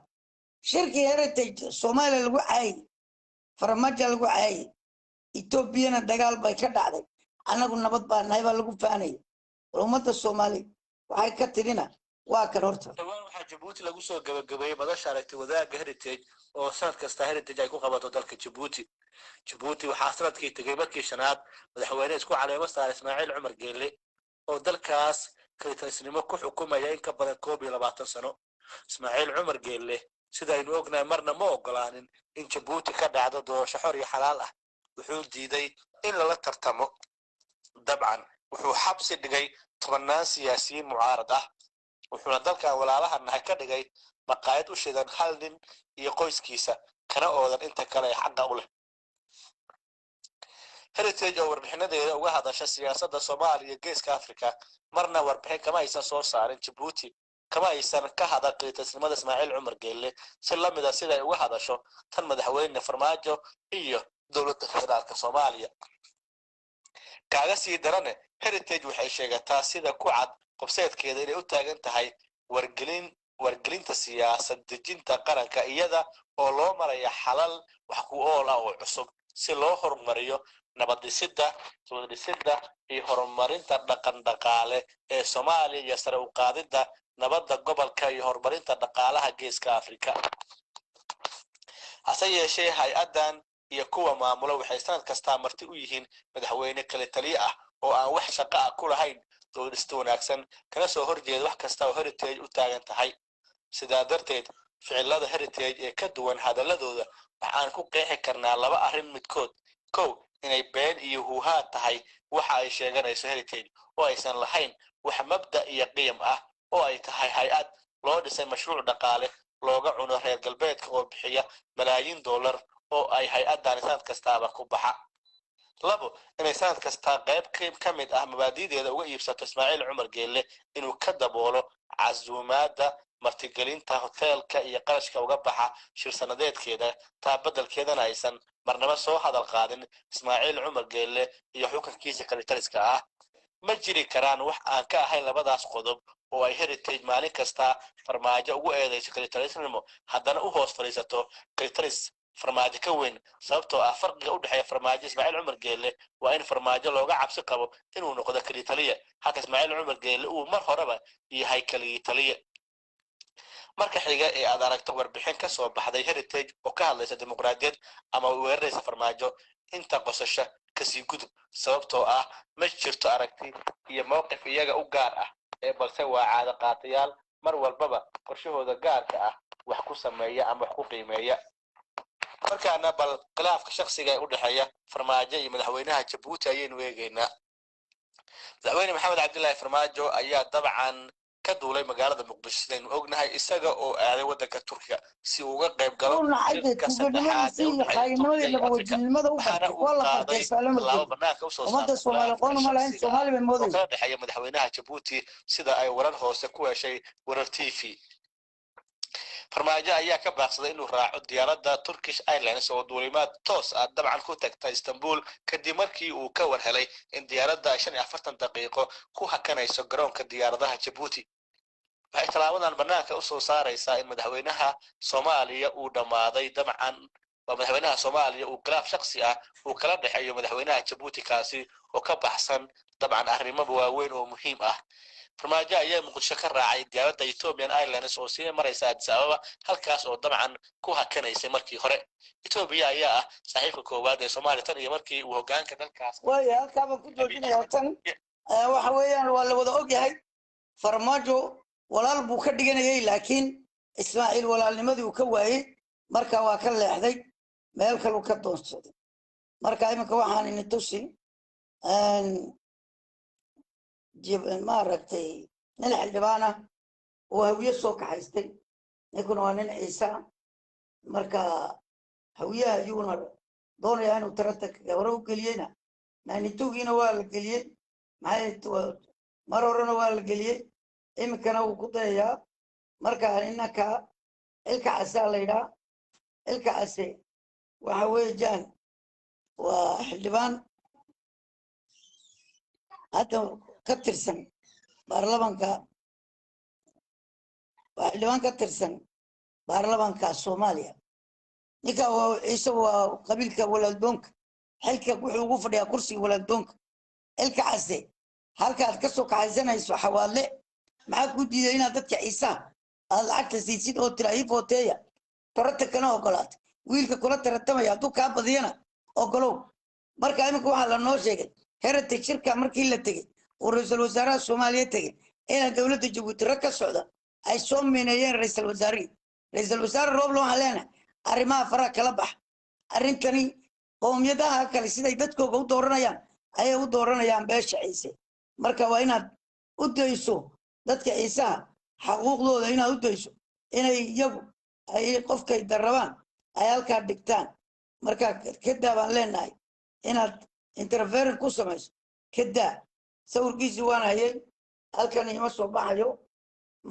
shirki heritage Soomaaliya lagu caayay farmaajo lagu caayay Ethiopiana dagaal bay ka dhacday anagu nabad baan nahay baa lagu faanay ummadda Soomaali waxay ka tirina waa kan horta dhawaan waxa Djibouti lagu soo gabagabeeyay madasha aragtay wadaaga heritage oo sanad kasta heritage ay ku qabato dalka Djibouti waxa sanadkii tagay markii shanaad madaxweyne isku caleemo saaray Ismaaciil Cumar Geelle oo dalkaas kalitanimo ku xukumaya in ka badan 22 sano Ismaaciil Cumar Geelle sida aynu ognahay marna ma ogolaanin in Djibouti ka dhacdo doorasho xor iyo xalaal ah wuxuu diiday in la tartamo dabcan wuxuu xabsi dhigay 10 siyaasiyiin mucaarad ah wuxuu dalka walaalaha nahay ka dhigay maqaayad u shidan hal nin iyo qoyskiisa kana oodan inta kale ay xaq u leh heritage oo warbixinadeeda uga hadasha siyaasadda Soomaaliya geeska Afrika marna warbixin kama aysan soo saarin Djibouti kama aysan ka hadalin tasnimada Ismaaciil Cumar Geelle si la mid ah sida ay uga hadasho tan madaxweyne Farmaajo iyo dawladda federaalka Soomaaliya kaaga sii darane heritage waxay sheegataa sida ku cad qobseedkeeda inay u taagan tahay wargelinta siyaasad dejinta qaranka iyada oo loo maraya xalal wax ku ool ah oo cusub si loo horumariyo nabad dhisidda iyo horumarinta dhaqan dhaqaale ee Soomaaliya iyo sare u qaadida nabadda gobolka iyo horumarinta dhaqaalaha geeska Afrika hase yeeshee hay-adan iyo kuwa maamula waxay sanad kasta marti u yihiin madaxweyne kale taliye ah oo aan wax shaqo ah ku lahayn dowladista wanaagsan kana soo horjeeda wax kasta oo heritage u taagan tahay sidaa darteed ficilada heritage ee ka duwan hadaladooda waxaan ku qeexi karnaa laba arrin midkood kow inay been iyo huuhaa tahay waxa ay sheeganayso heritage oo aysan lahayn wax mabda iyo qiyam ah oo ay tahay hay-ad loo dhisay mashruuc dhaqaale looga cuno reer galbeedka oo bixiya malaayiin dollar oo ay hay-adan sanad kastaaba ku baxa labo inay sanad kasta qayb ka mid ah mabaadi'deeda uga iibsato Ismaaciil Cumar Geelle inuu ka daboolo casuumaadda martigelinta hoteelka iyo qarashka uga baxa shir sanadeedkeeda taa beddelkeedana aysan marnaba soo hadal qaadin Ismaaciil Cumar Geelle iyo xukunkiisa kale taliska ah ma jiri karaan wax aan ka ahayn labadaas qodob oo ay heritage maalin kasta farmaajo ugu eedeyso kale talisnimo haddana u hoos fadhiisato kale talis farmaajo ka weyn sababtoo ah farqiga u dhaxeeya farmaajo Ismaaciil Cumar Geelle waa in farmaajo looga cabsi qabo inuu noqdo kale taliye halka Ismaaciil Cumar Geelle uu mar horeba yahay kale taliye marka xiga ee aad aragto warbixin ka soo baxday heritage oo ka hadlaysa dimuqraadiyad ama weeraraysa farmaajo inta qosasho kasii gudub sababtoo ah ma jirto aragti iyo mowqif iyaga u gaar ah balse waa caado qaatayaal mar walbaba qorshahooda gaarka ah wax ku sameeya ama wax ku qiimeeya markaana bal khilaafka shakhsiga ee u dhexeeya farmaajo iyo madaxweynaha jabuuti ayaynu eegaynaa madaxweyne maxamed cabdilaahi farmaajo ayaa dabcan ka duulay magaalada muqdisho sidaynu ognahay isaga oo aaday waddanka turkiga si uu uga qayb galo shirka saddexaad ee u dhexeeya turkiga iyo afrika waxaana uu qaaday tallaabo banaanka usoo saartay oo kala dhexeeya madaxweynaha jabuuti sida ay warar hoose ku heshay warar t v farmaajo ayaa ka baaqsaday inuu raaco diyaaradda Turkish Airlines oo duulimaad toos ah dabcan ku tagta Istanbul kadib markii uu ka war helay in diyaaradda 45 daqiiqo ku hakanayso garoonka diyaaradaha Djibouti waxay talaabadan banaanka u soo saaraysaa in madaxweynaha Soomaaliya uu dhamaaday dabcan madaxweynaha Soomaaliya uu khilaaf shakhsi ah uu kala dhaxeeyo madaxweynaha Djibouti kaasi oo ka baxsan dabcan arrimo waaweyn oo muhiim ah farmaajo ayaa muqdisho ka raacay diyaaradda Ethiopian Airlines oo sii maraysa Addis Ababa halkaas oo dabcan ku hakanaysay markii hore Ethiopia ayaa ah saaxiibka koowaad ee Soomaaliya tan iyo markii uu hoggaanka dalkaas way halka ba ku joojinaya tan waxa weeyaan waa la wada ogyahay farmaajo walaal buu ka dhiganayay laakiin Ismaaciil walaalnimadii uu ka waayay marka waa ka leexday meel kale uu ka doonsaday marka imika waxaan in tusi ما ركتي نلح الجبانة وهوية سوق حيستي يكون وانا عيسى مركا هوية يونر دون يعني وترتك جورو كلينا يعني توجينا وال كليه معي مرورنا وال كليه إم كانوا كتير مركا إنك الكعسة لينا الكعسة وهوية جان وحلبان هذا كترسن بارلمانكا حلبان كترسن بارلمانكا سوماليا نيكا عيسى وقبيلك ولدونك حلكا وحو فديا كرسي ولدونك الكعسي halka ka soo kaxaysanayso xawaale maxaa ku diiday inaad dadka ciisa aad lacagta siisid oo tiraahid footeeya tarata kana ogolaad wiilka kula taratamaya hadduu kaa badiyana ogolow marka imika waxaa la noo sheegay heritage shirka markii la tegey oo ra'iisul wasaaraha Soomaaliya tegey in dawladda Djibouti rag ka socda ay soo miinayeen ra'iisul wasaare Roble waxaa leenahay arrimaha faraha kala bax arrintani qowmiyadaha kale siday dadkooga u dooranayaan ayay u dooranayaan beesha ciise marka waa inaad u dayso dadka ciisaha xaquuqdooda inaad u dayso inay iyagu ay qofkay darabaan ay halkaa dhigtaan marka kadaa baan leenahay inaad interference ku samayso kadaa sawirkiisi waan hayay halkan ima soo baxayo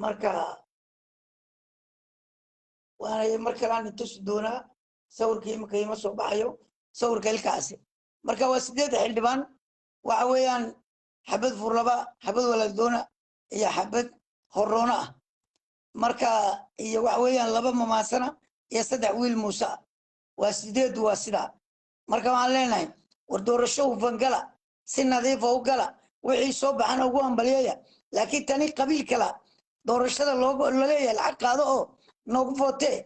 marka waan hayay markalaan tusi doonaa sawirkii imika ima soo baxayo sawirka ilkaasi marka waa 8 xildhibaan waxa weeyaan xabad furlaba xabad waladoona iyo xabad horoona ah marka iyo waxa weeyaan laba mamaasana iyo 3 wiil Muuse waa 8 waa sida marka waxaan leenahay war doorasho u fangala si nadiif ah u gala wixii soo baxana ugu ambaliyaya laakiin tani qabiil kala doorashada loogu leeyahay lacag qaado oo noogu footee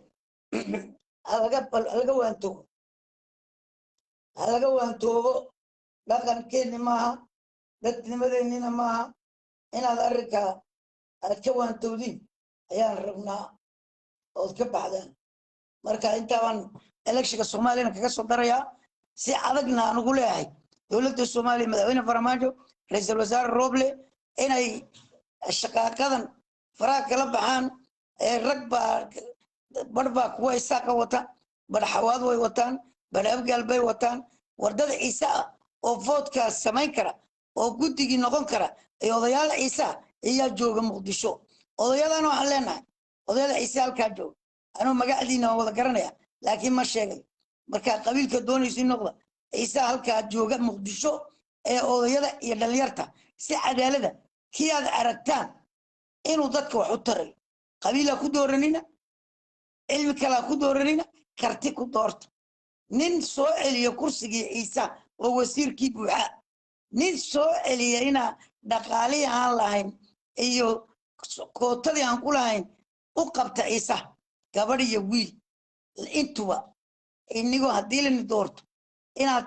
alaga waantoobo dhaqankeeni maaha dadnimadeennina maaha inaad arrinka aad ka waantoodin ayaan rabnaa ood ka baxdaan marka intaabaan elekshiga soomaaliyana kaga soo darayaa si adagna aan ugu leeyahay dowladda Soomaaliya madaxweyne Farmaajo ra'iisul wasaare Roble inay shaqaaqadan faraha kala baxaan rag barba kuwa isaqa wata barxawaad way wataan barabgal bay wataan wardada Ciisa oo voodka samayn kara oo guddigii noqon kara ee odayaal Ciisa ayaa jooga Muqdisho odayadan waxaan leenahay odayada Ciisa halka jooga anuu magacdiina wada garanaya laakiin ma sheegay marka qabiilka doonaysi noqda Ciisa halka jooga Muqdisho ee odayada iyo dhalinyarta si cadaalada kii aad aragtaan inuu dadka wax u taray qabiila ku dooranina ilmi kala ku dooranina karti ku doorta nin soo celiyo kursigii Ciisa oo wasiirkii buuxa nin soo celiyo ina dhaqaale aan lahayn iyo kootadii aan ku lahayn u qabta Ciisa gabadh iyo wiil intuba inigo hadii la doorto inaad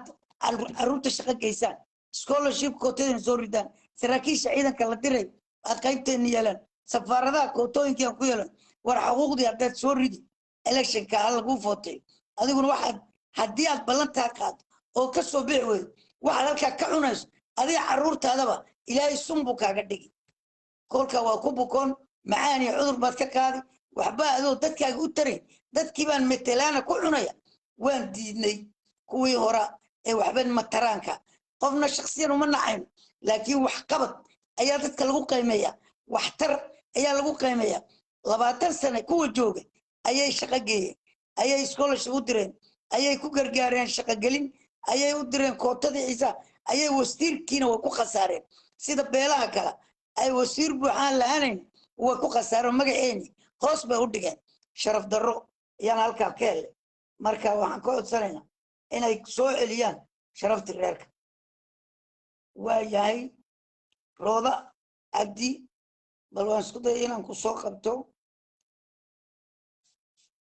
caruurta shaqo geysaan scholarship kootadii soo ridaan saraakiisha ciidanka la diray qaybteen yeelan safaaradaha kootooyinka ku yeelan war xuquuqdii haddaad soo ridi electionka ha lagu footay adiguna waxaad haddii aad ballantaa qaado oo ka soo bixi weydo waxaad halkaa ka cunayso adiga carruurtaadaba ilaahay sun buu kaaga dhigi kolka waa ku bukoon macaan iyo cudur baad ka qaadi waxba adoo dadkaaga u taray dadkii baan metelaana ku cunaya waan diidnay kuwii hora ee waxba mataraanka qofna shakhsiyan uma nacayn laakiin wax qabad ayaa dadka lagu qiimeeyaa waxtar ayaa lagu qiimeeyaa 20 sano kuwa jooga ayay shaqo geeyeen ayay scholarship u direen ayay ku gargaareen shaqo gelin ayay u direen kootadii ciisa ayay wasiirkiina way ku khasaareen sida beelaha kale ay wasiir buuxaan lahayn way ku khasaareen magaceeni hoos bay u dhigeen sharaf darro ayaan halkaa ka helay marka waxaan ka codsanaynaa inay soo celiyaan sharaftii reerka waa yahay rooda cabdi bal waan isku dayay inaan ku soo qabto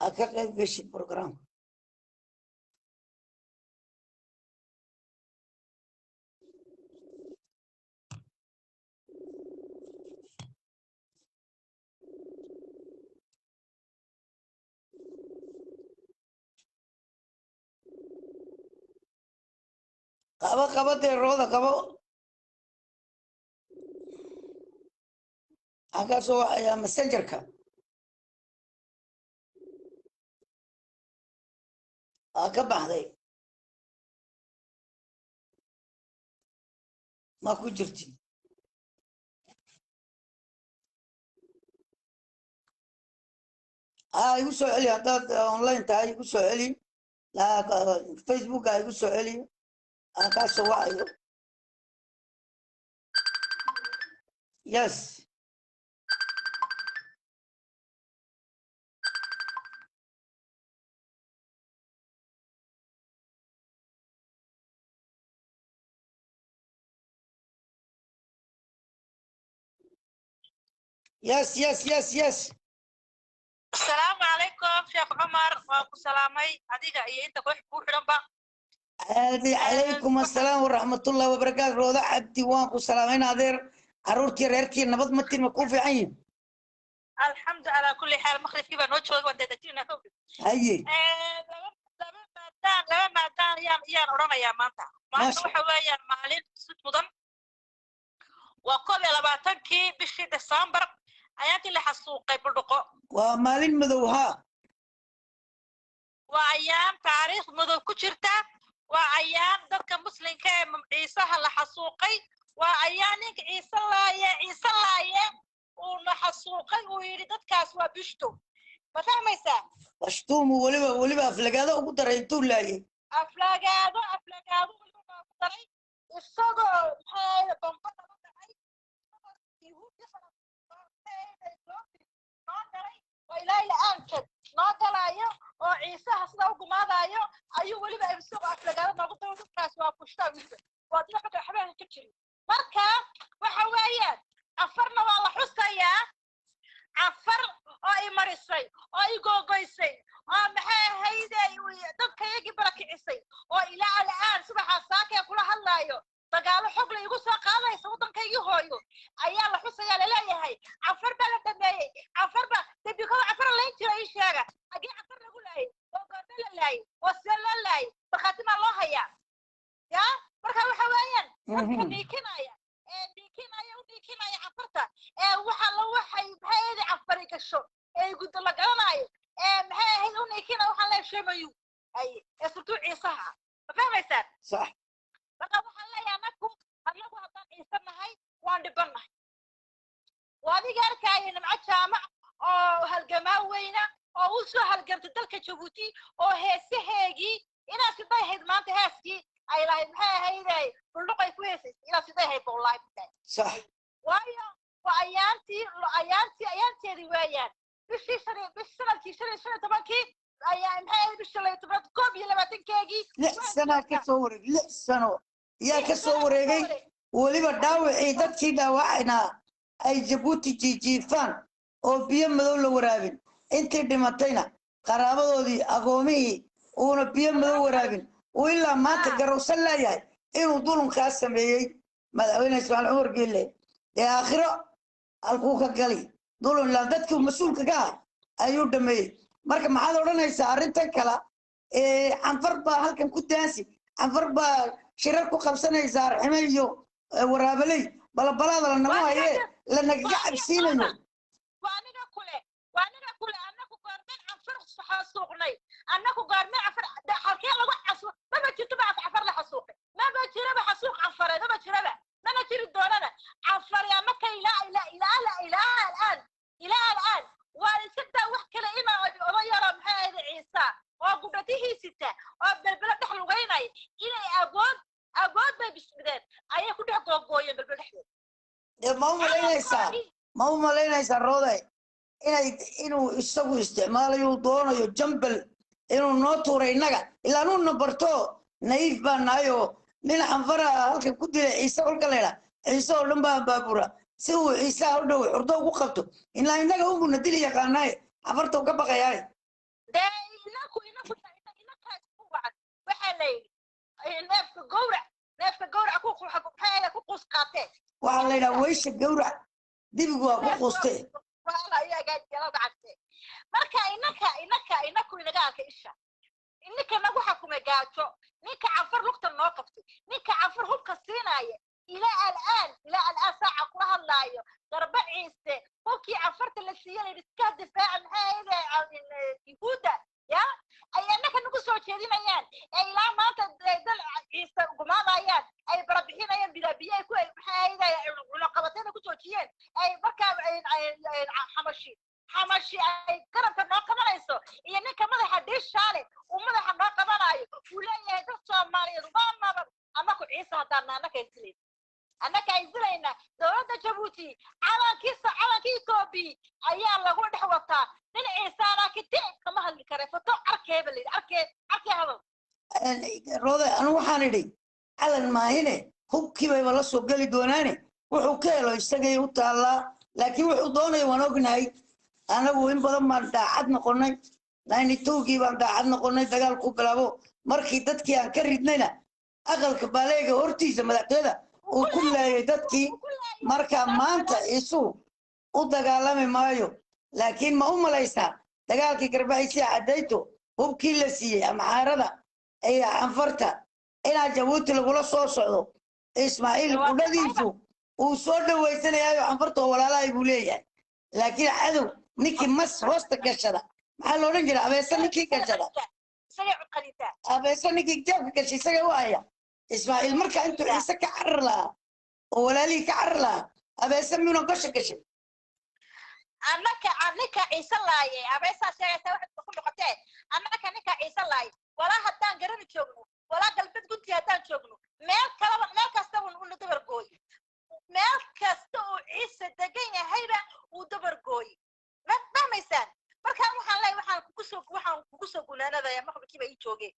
aad ka qayb geshid programka qabo dee rooda qabo halkaasoo ayaa messengerka aa ka baxday ma ku jirtin igu soo celi haddaad online tahay igu soo celi facebooka igu soo celi aan kaa soo wacayo yes yes السلام عليكم شيخ عمر وأبو سلامي أديك إيه أنت كويس بوح ربا هذه عليكم السلام ورحمة الله وبركاته روضة عبدي وانكو سلامين هذير عرورتي ريركي نبض متين مكون في عين الحمد على كل حال مخلص كيف نوتشوز وانت تجينا كوبي هاي لما مادان يا روما يا مانتا ما حوايا مالين ست مدن وقبل لبعتكي بشي ديسمبر ayaantii la xasuuqay buldhuqo waa maalin madow ha waa ayaan taariikh madow ku jirta waa ayaan dadka muslimka ee ciisaha la xasuuqay waa ayaan ninka ciise laaye uu la xasuuqay uu yiri dadkaas waa bishto ma fahmaysaa bashtuum waliba aflagaado ugu daray intuu laayay aflagaado waliba ugu daray isagoo maxay bombada la dhacay وإلهي لأنكد ما دلايو أو عيسى هسنا وقماضايو أيو ولي بقى بسوق أفلقات ما قلت له دكاس وابوشتا ويسا وادنا حقا حباها كتشري مركا وحوايات عفرنا والله حسايا عفر أو إي مريسي أو إي قوقيسي أو محايا هيدي دبكا يجي براكعيسي أو إلى الآن سبحا ساكي كل هلايو dagaalo xog la igu soo qaadaysa wadankayga hooyo ayaa la xusaya leeyahay afar baa la dhameeyay afar ba dibikada afar la jiray sheega agi afar lagu laayay oo go'do la laayay oo sel la laayay markhaatimaa loo hayaa ya marka waxa weeyaan dadka dhiikinaya afarta waxa la waxay hay'ad afar gasho guddo la garanayo maxay ahayd u dhiikina waxa la sheemayo ay surtu ciisaha fahmaysaa صح marka waxaan leeyahay anagu haddaan ciisanahay waan dhibanahay waadiga arkaya nimco jaamac oo halgamaa weyna oo u soo halgamtay dalka Jabuuti oo heesaheegii inaad siday ahayd maanta heeskii ay lahayd maxay ahaydey buldhuqay ku heesay inaad siday ahayd wallahi صح waayo waa ayaanteedii weeyaan bishii sanadkii 15 ayaa maxay ahayd bishii 12 6 sano ka soo wareeg 6 sano yaa ka soo wareegay waliba dhaawacii dadkii dhaawacayna ay Jabuuti jiifaan oo biyo madow la waraabin intii dhimatayna qaraabadoodii agoomihii uuna biyo madow waraabin oo ilaa maanta garowsan leeyahay inuu dulunkaas sameeyay madaxweyne Ismaaciil Cumar Geelle ee aakhiro halkuu ka galay dulun la dadku mas'uulka ka ayuu dhameeyay marka maxaad odhanaysaa arrintan kala canfar baa halkan ku daasi canfar baa shirar ku qabsanaysaa arxime iyo waraabaley balabalaada la nagu haye la nagaga cabsiinayo وأنا كل أنكو قارمين عفر حسوقني أنكو قارمين عفر حركي الله حسوق ما بتجي تبع عفر لحسوق ما بتجي ربع حسوق عفر ما بتجي ربع ما بتجي الدولار عفر يا مكة إلى الآن والستة وحكي لإما غير محمد عيسى وقبته ستة وبالبلد نحن غيناي إلى أقود بيشبدين أيه كل حقوق قوية بالبلد نحن ما هو ملينا روضي inuu isagu isticmaalayo doonayo jambal inuu noo tuuray inaga ilaa anu nabarto naiif baan nahay oo nin canfara halkan ku dilay ciise olka leela ciise oo dhan baa baabura si uu ciise u dhow xurdo ugu qabto ilaa inaga uuna dili yaqaanaay canfarta ka baqayaay inaku waxa leeyahay neefka gowrac ku qus qaatee waxa la yidhaha weysha gowrac dibigu waa ku qustee والله يا قاعد يلا بعدين مركا إنك إنك قالك إيشا إنك نقول حكم جاتو نك عفر لقط الناقفتي نك عفر هم كسيناية إلى الآن ساعة كلها الله ضربة عيسى فوكي عفرت السيارة اللي تكاد دفاع عن هذا اليهودا يا أي أنك نقول صوت هذه ميان أي لا ما تدل عيسى وما ضايان أي بربحين أيام بلابية كوي هذا ولقبتين كتوتيين أي بركة حمشي أي كرم كنا كمان يسو يعني كمان حدش شالي وما حنا كمان أي ولا يدرس مالي ربما أما كل عيسى هذا أنا كيزلين أنا كيزلين دولة جيبوتي على كيسوبي أيام لقول دحوتها من عيسى أنا كتير كمان هالكرفتو أركب اللي أركب هذا روضة أنا وحاني على الماهنة هو كيف يبغى سوق لي دوناني وحكيله يستجي وطلع لكن وحضاني ونقناي أنا وين بدل ما دعنا قلنا لأن توقي ما دعنا قلنا دجال كوبلابو مركي دتكي عن كردنا أقل كباليج هورتيز ما دكتلا وكل دتكي مركا ما أنت يسوع ودجال مايو لكن ما هم ليس دجال كي كربايسي عديته هو كل شيء أم عارضة أي عنفرته إلى جوت الغلا صوصه إسماعيل ولديسو وصود ويسنا يا عنفرته ولا لا يقوليه لكن عدو نيكي مس وسط كشرة محلو رجل أبيسا نيكي كشرة سريع القليدة أبيسا نيكي جاب كشي سجى وايا إسماعيل مركا أنتو عيسى كعرلا ولا لي كعرلا أبيسا منو كشي أنك عيسى الله أبيسا سريع واحد بكل قتال أنك عيسى الله ولا هدان قرن تشوفه ولا قلبت قلت هدان تشوفه مال كاستو ونقول دبر قوي مال كاستو عيسى دقيقة هيدا ودبر قوي ما يسان markaan waxaan leeyahay waxaan kugu soo gunaanadaya ma xubkiiba ii joogay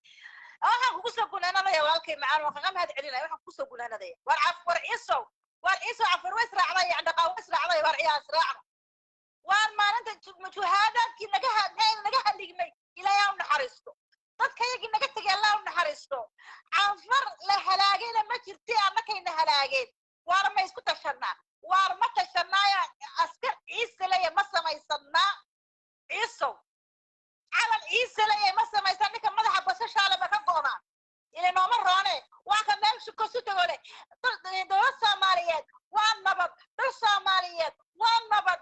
waxaan kugu soo gunaanadaya walaalkay macaan waxaan mahad celinaya waxaan kugu soo gunaanadaya war ciiso afar way israacday عند قاو israacday war ciyaas raacna waan maalinta mujuhaadaadkii naga hadligmay ilaahay u naxariisto dadka yagi naga tagay Allah u naxariisto afar la halaagayna ma jirtay annakayna halaageen war ma isku tashanaa war ma tashanaa askar ciise leeyahay ma samaysanaa عيسو على عيسى ليه ما سمعت انك مدح بسش على مكانه الى نمر رانه وكان مش كسوت ولا دول الصوماليات والنبض الصوماليات والنبض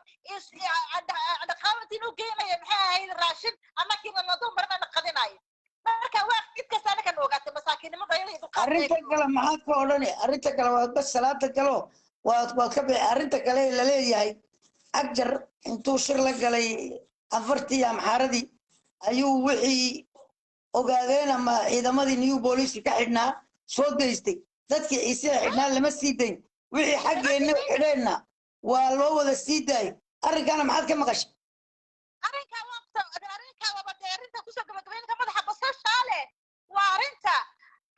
عند قامتي نو قيمه maxay ahayd raashin ama kiina nadu marna qadinay marka waqti kasta ana kan ogaatay masaakiinimo dayay du qaatay arinta kale maxaad ka odhanay arinta kale waa bas salaada galo waa ka bixi arinta kale la leeyahay ajar intuu shir la galay afartii amxaaradii ayuu wixii ogaadeen ama ciidamadii new police ka xidhnaa soo deystay dadkii ciise xidhnaa lama sii dayn wixii xaggeena xidheena waa loo wada sii daayay arrinkana maxaad ka maqashay arrinka wabadeenta kusoo gabagabeynka madaxa basashaale waa arrinta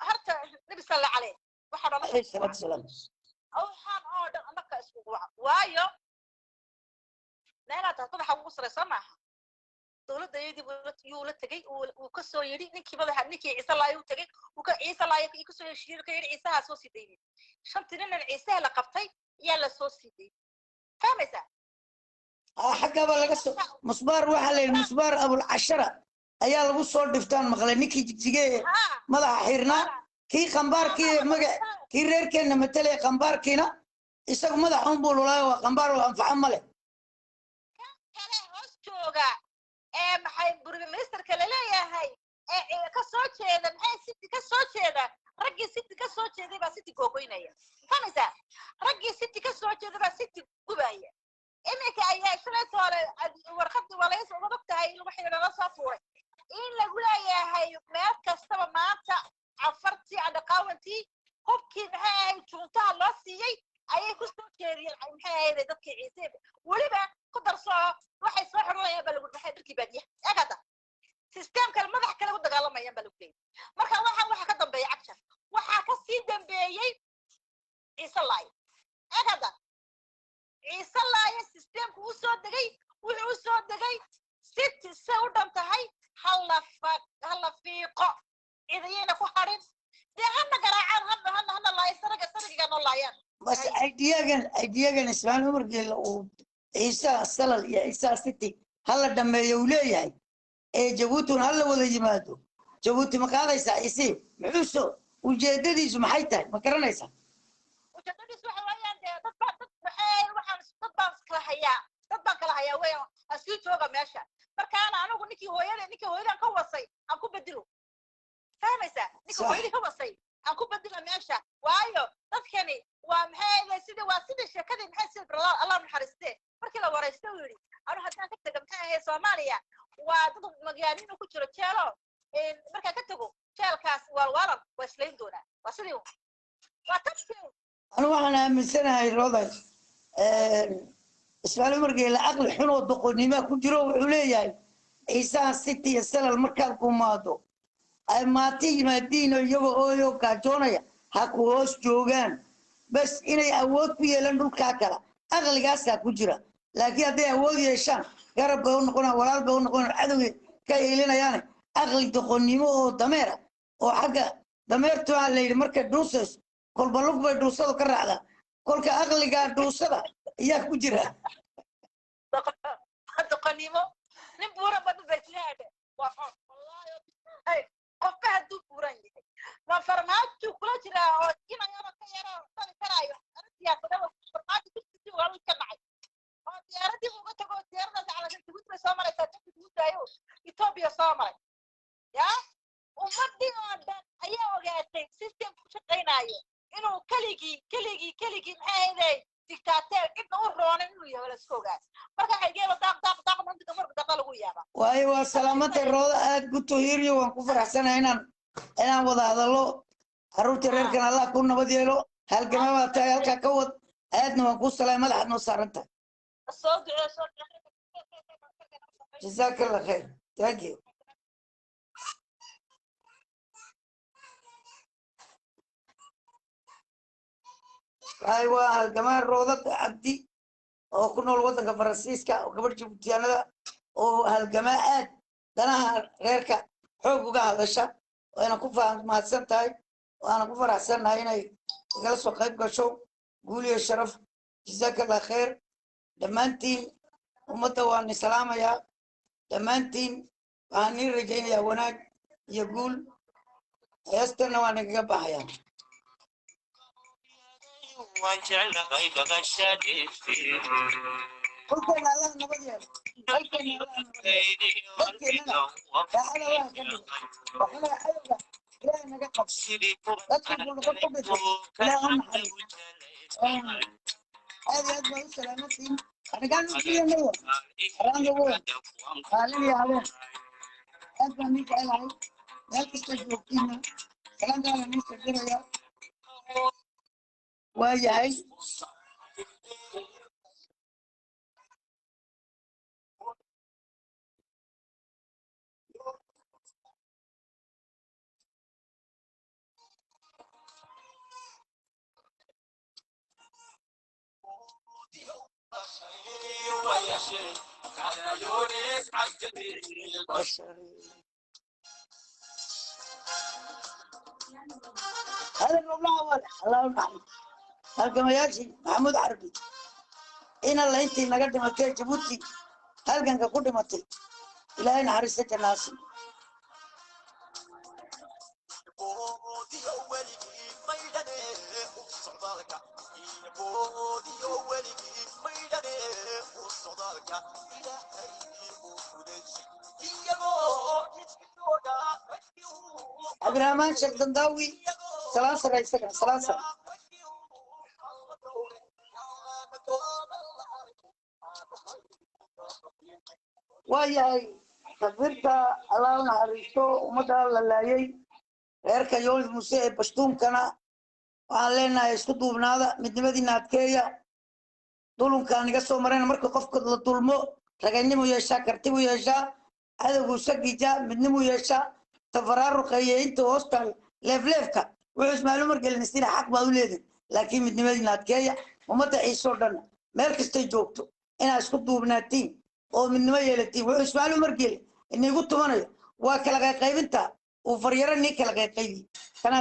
horta nabi sallallahu alayhi wasallam oo dhan marka isku waayo meelaha dadka ugu sareysan maaha dawladda yadi uu la tagay uu ka soo yiri ninkii madaxa ninkii ciise laa uu tagay uu ka ciise laa uu ka soo yeeshiir ka yiri ciisaha soo sideeyay shantii nin ciise la qabtay yaa la soo sideeyay فاهميسا حقا بلغسو مصبار وحلي المصبار ابو العشرة ايا لغو سو دفتان مقله نيكي جيجيه مدح خيرنا كي قنبار كي مغا كي ريركنا متلي قنبار كينا isagu madax un buu lulay waa qambaar oo anfaca male kale hoos jooga maxay burministerka la leeyahay ka soo jeeda maxay city ka soo jeeda raggii city ka soo jeeday baa city googoynaya famisa raggii city ka soo jeeday baa city gubaya iminka ayaa shalay toole warqadii walays uga dhigtay lagu xidhiidha la soo fuuray in lagu leeyahay meel kastaba maanta afartii adaqawantii hubkii maxay ahayd juntaha loo siiyey ayay ku soo jeediyeen maxay ahayd dadkii ciise waliba ku darso waxay soo xirlayaan bal waxay dadkii baadiya eegada systemka madax kale u dagaalamayaan bal leeyahay marka waxa ka dambeeyay action waxa ka sii dambeeyay ciise laay eegada ciise laay systemku u soo dagay wuxuu u soo dagay city soo dhantahay hal fiiqo idayna ku harin deegaanka garaacaan hana laay saraga no laayaan بس ايدياغن اسمعنا عمر قال عيسى سلل يا عيسى ستي هلا دم يولياي اي جبوتون هلا ولا يمادو جبوتي ما قادايسا عيسى معوسو وجدديس maxay tahay ma garanaysa وجدديس waxa weeyaan dad waxaan kala hayaa way asii jooga meesha markaan anigu ninkii hooyadan ka wasay aan ku bedelo fahmaysa ninkii hooyadii ka wasay aan ku bedelo meesha waayo dadkani waa maxay sida sheekadii maxay sida brother Allah naxariiste markii la wareystay uu yiri anu hadaan ka tago maxay ahayd Soomaaliya waa dad magaalada ku jiro jeelo marka ka tago jeelkaas waa islayn doona waa sidii waa tabtii anu waxaan aaminsanahay roday ismaal umar geela aqli xun oo doqonnimo ku jiro wuxuu leeyahay ciise city salal markaad kumaado ay maati yimaadiin iyagoo ooyo gaajoonaya ha ku hoos joogaan bas inay awood ku yeelan dhulka kala aqligaaska ku jira laakiin haday awood yeeshaan garab bay u noqonaa walaal bay u noqonaa cadowga ka yeelinayaan aqli doqonnimo oo dameera oo xagga dameertu aan leeyahay marka dhuusas kolba lug bay dhuusada ka raacda kolka aqliga dhuusada ayaa ku jira doqonnimo nin buura badu bayslaade waa wallahi qofka hadduu buuran yahay ma farmaajo kula jira oo inayaba ka yaro tani karaayo arrintiyaasada farmaajo dugsiga waa ka dhacay oo diyaaradii uga tago diyaaradda calaamad guud bay soo maraysaa dadka guudaayo Ethiopia soo maray ya ummadii oo dhan ayaa ogaatay system ku shaqeynayo inuu kaligi maxay ahayd dictator ibn urone inuu yahay la soo gaas marka xageelo daaq mantiga marka daaq lagu yaaba waayo waa salaamada rooda aad ku tohiriyo waan ku faraxsanahay inaan wada hadalo caruurta reerkan Allah ku nabad yeelo halgamada tahay halka ka wad aadna waan ku salaamay madaxad noo saaranta soo duceeso jazakallahu khair thank you aywa halgamaa roodada cabdi oo ku nool wadanka Faransiiska oo gabadh Jibutiyaanada oo halgamaa aad danaha reerka xoog uga hadasha waana ku faahfaahsan tahay waana ku faraxsanahay inay igala soo qayb gasho guul iyo sharaf jazakallahu khair dhammaantiin ummadda waan salaamayaa dhammaantiin waxaan rajaynayaa wanaag iyo guul heestana waan igaga baxayaa وجعل غيبك الشريف قلت الله نبض يا هذه أجمل سلامتي أنا قاعد أقول لهم راني أقول قال لي عليه أنت ميك علي لا تستجوب فينا كلام ده أنا مستجيب يا وياي هذا المبلغ أول الله يرحمه هلكم يا محمود عربي إن الله أنت نقدم مكان جبوتي هل كان كقول متي إلى أين حريصة الناس عبد الرحمن شيخ دنداوي ثلاثة رئيسة ثلاثة وهي تكبيرك الله نحرسته ومدى للايي غيرك يولد موسيقى بشتوم كان وعلينا يسكتوا بنادا مدنبدي نادكية دولون كان يقصوا مرينا مركو قفك الظلمو رغنمو يشا كرتبو يشا هذا قوسك جا مدنمو يشا تفرار رقية انت وسط ليفليفكا وعيش معلومة قال نستينا حق بأولادي لكن مدنبدي نادكية ومتى عيسو لنا مالك استيجوبتو انا اسكتوا بناتين oo midnimo yeelatay wuxuu ismaaciil umar geelay inay ugu tumanayo waa kala qaybinta oo faryaro nin kala qaybi kana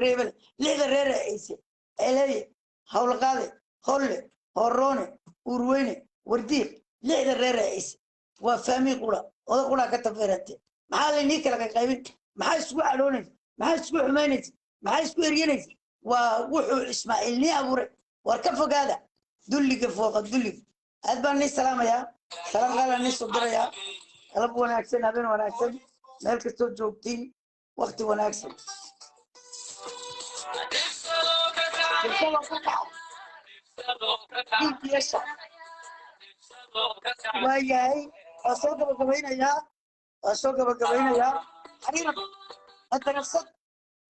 reebel lixda reer ayse eleey hawl qaade holle horone urweyne wardiiq lixda reer ayse waa faami qura ka tabeerate maxaa la nin kala qaybin maxaa isku cadhoonay maxaa isku xumaynay maxaa isku eryanay waa wuxuu ismaaciil ni abuuray war ka fogaada dulliga fooqa dulliga adbaan ni salaamaya سلام على الناس الضرية قلب وناكسن هبين وناكسن مالك استوى جوبتين وقت وناكسن وياي أصوك بقبينا يا حريرا أنت نفسك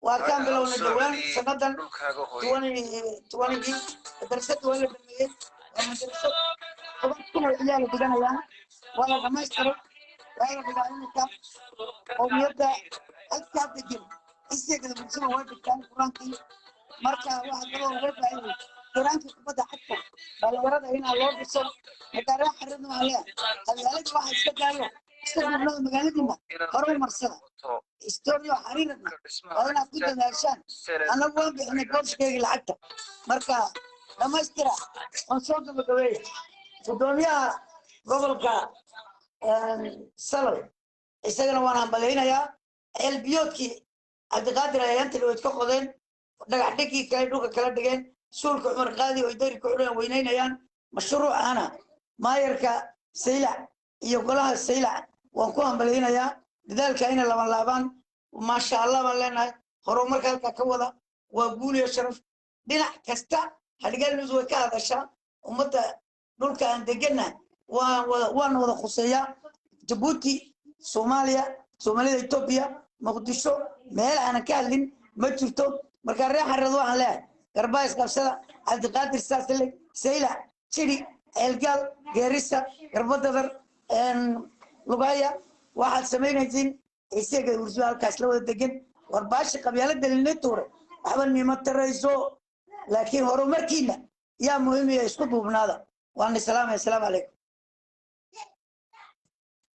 وكان بلون الدوان سندا 20 درست ولا بالميت ومدرسة كل العيال بدنا ولا غمستر ولا بدنا وميدا أكثر تجيب إستيقظ من سنة واحد كان فرانكي مركا واحد قالوا ويبقى فرانكي كبدا حتى بل ورد هنا الله بسر مدارا حررنا عليها العلاج واحد استقالوا استقالوا مقالدنا هروا مرسلة استوريو حريرنا وانا كنت ناشان أنا أقول بإحنا قرش كيك الحتى مركا غمستر ونصوت بقوية ودونيا gobolka salal isagana waan hambaleynayaa elbiyoodkii cabdiqaadir ayaantii way ka qodeen dhagax dhigii kale dhulka kala dhigeen suulka cumar qaadi oo dari ku xidhan weynaynayaan mashruucana maayarka saylac iyo golaha saylac waan ku hambaleynayaa dadaalka inay laban laabaan maasha allah baan leenahay horumarka halka ka wada waa guul iyo sharaf dhinac kasta hadhigaan nus way ka hadashaa ummadda dhulka aan degannahay waan wada khuseeyaa jabuuti soomaaliya etoobiya muqdisho meel aanan ka hadlin ma jirto markaa reer xareed waxaan leeyahay garbays qabsada cabdiqaadir saasle saylac jiri ceelgaal geerisa garbadadar lugaya waxaad samaynaysiin isaga ursuga halkaas la wada degan war baashi qabyaalada lina tuuray waxba nima tarayso laakiin horumarkiina yaa muhiim isku duubnaada waan salaamay assalaamu calaykum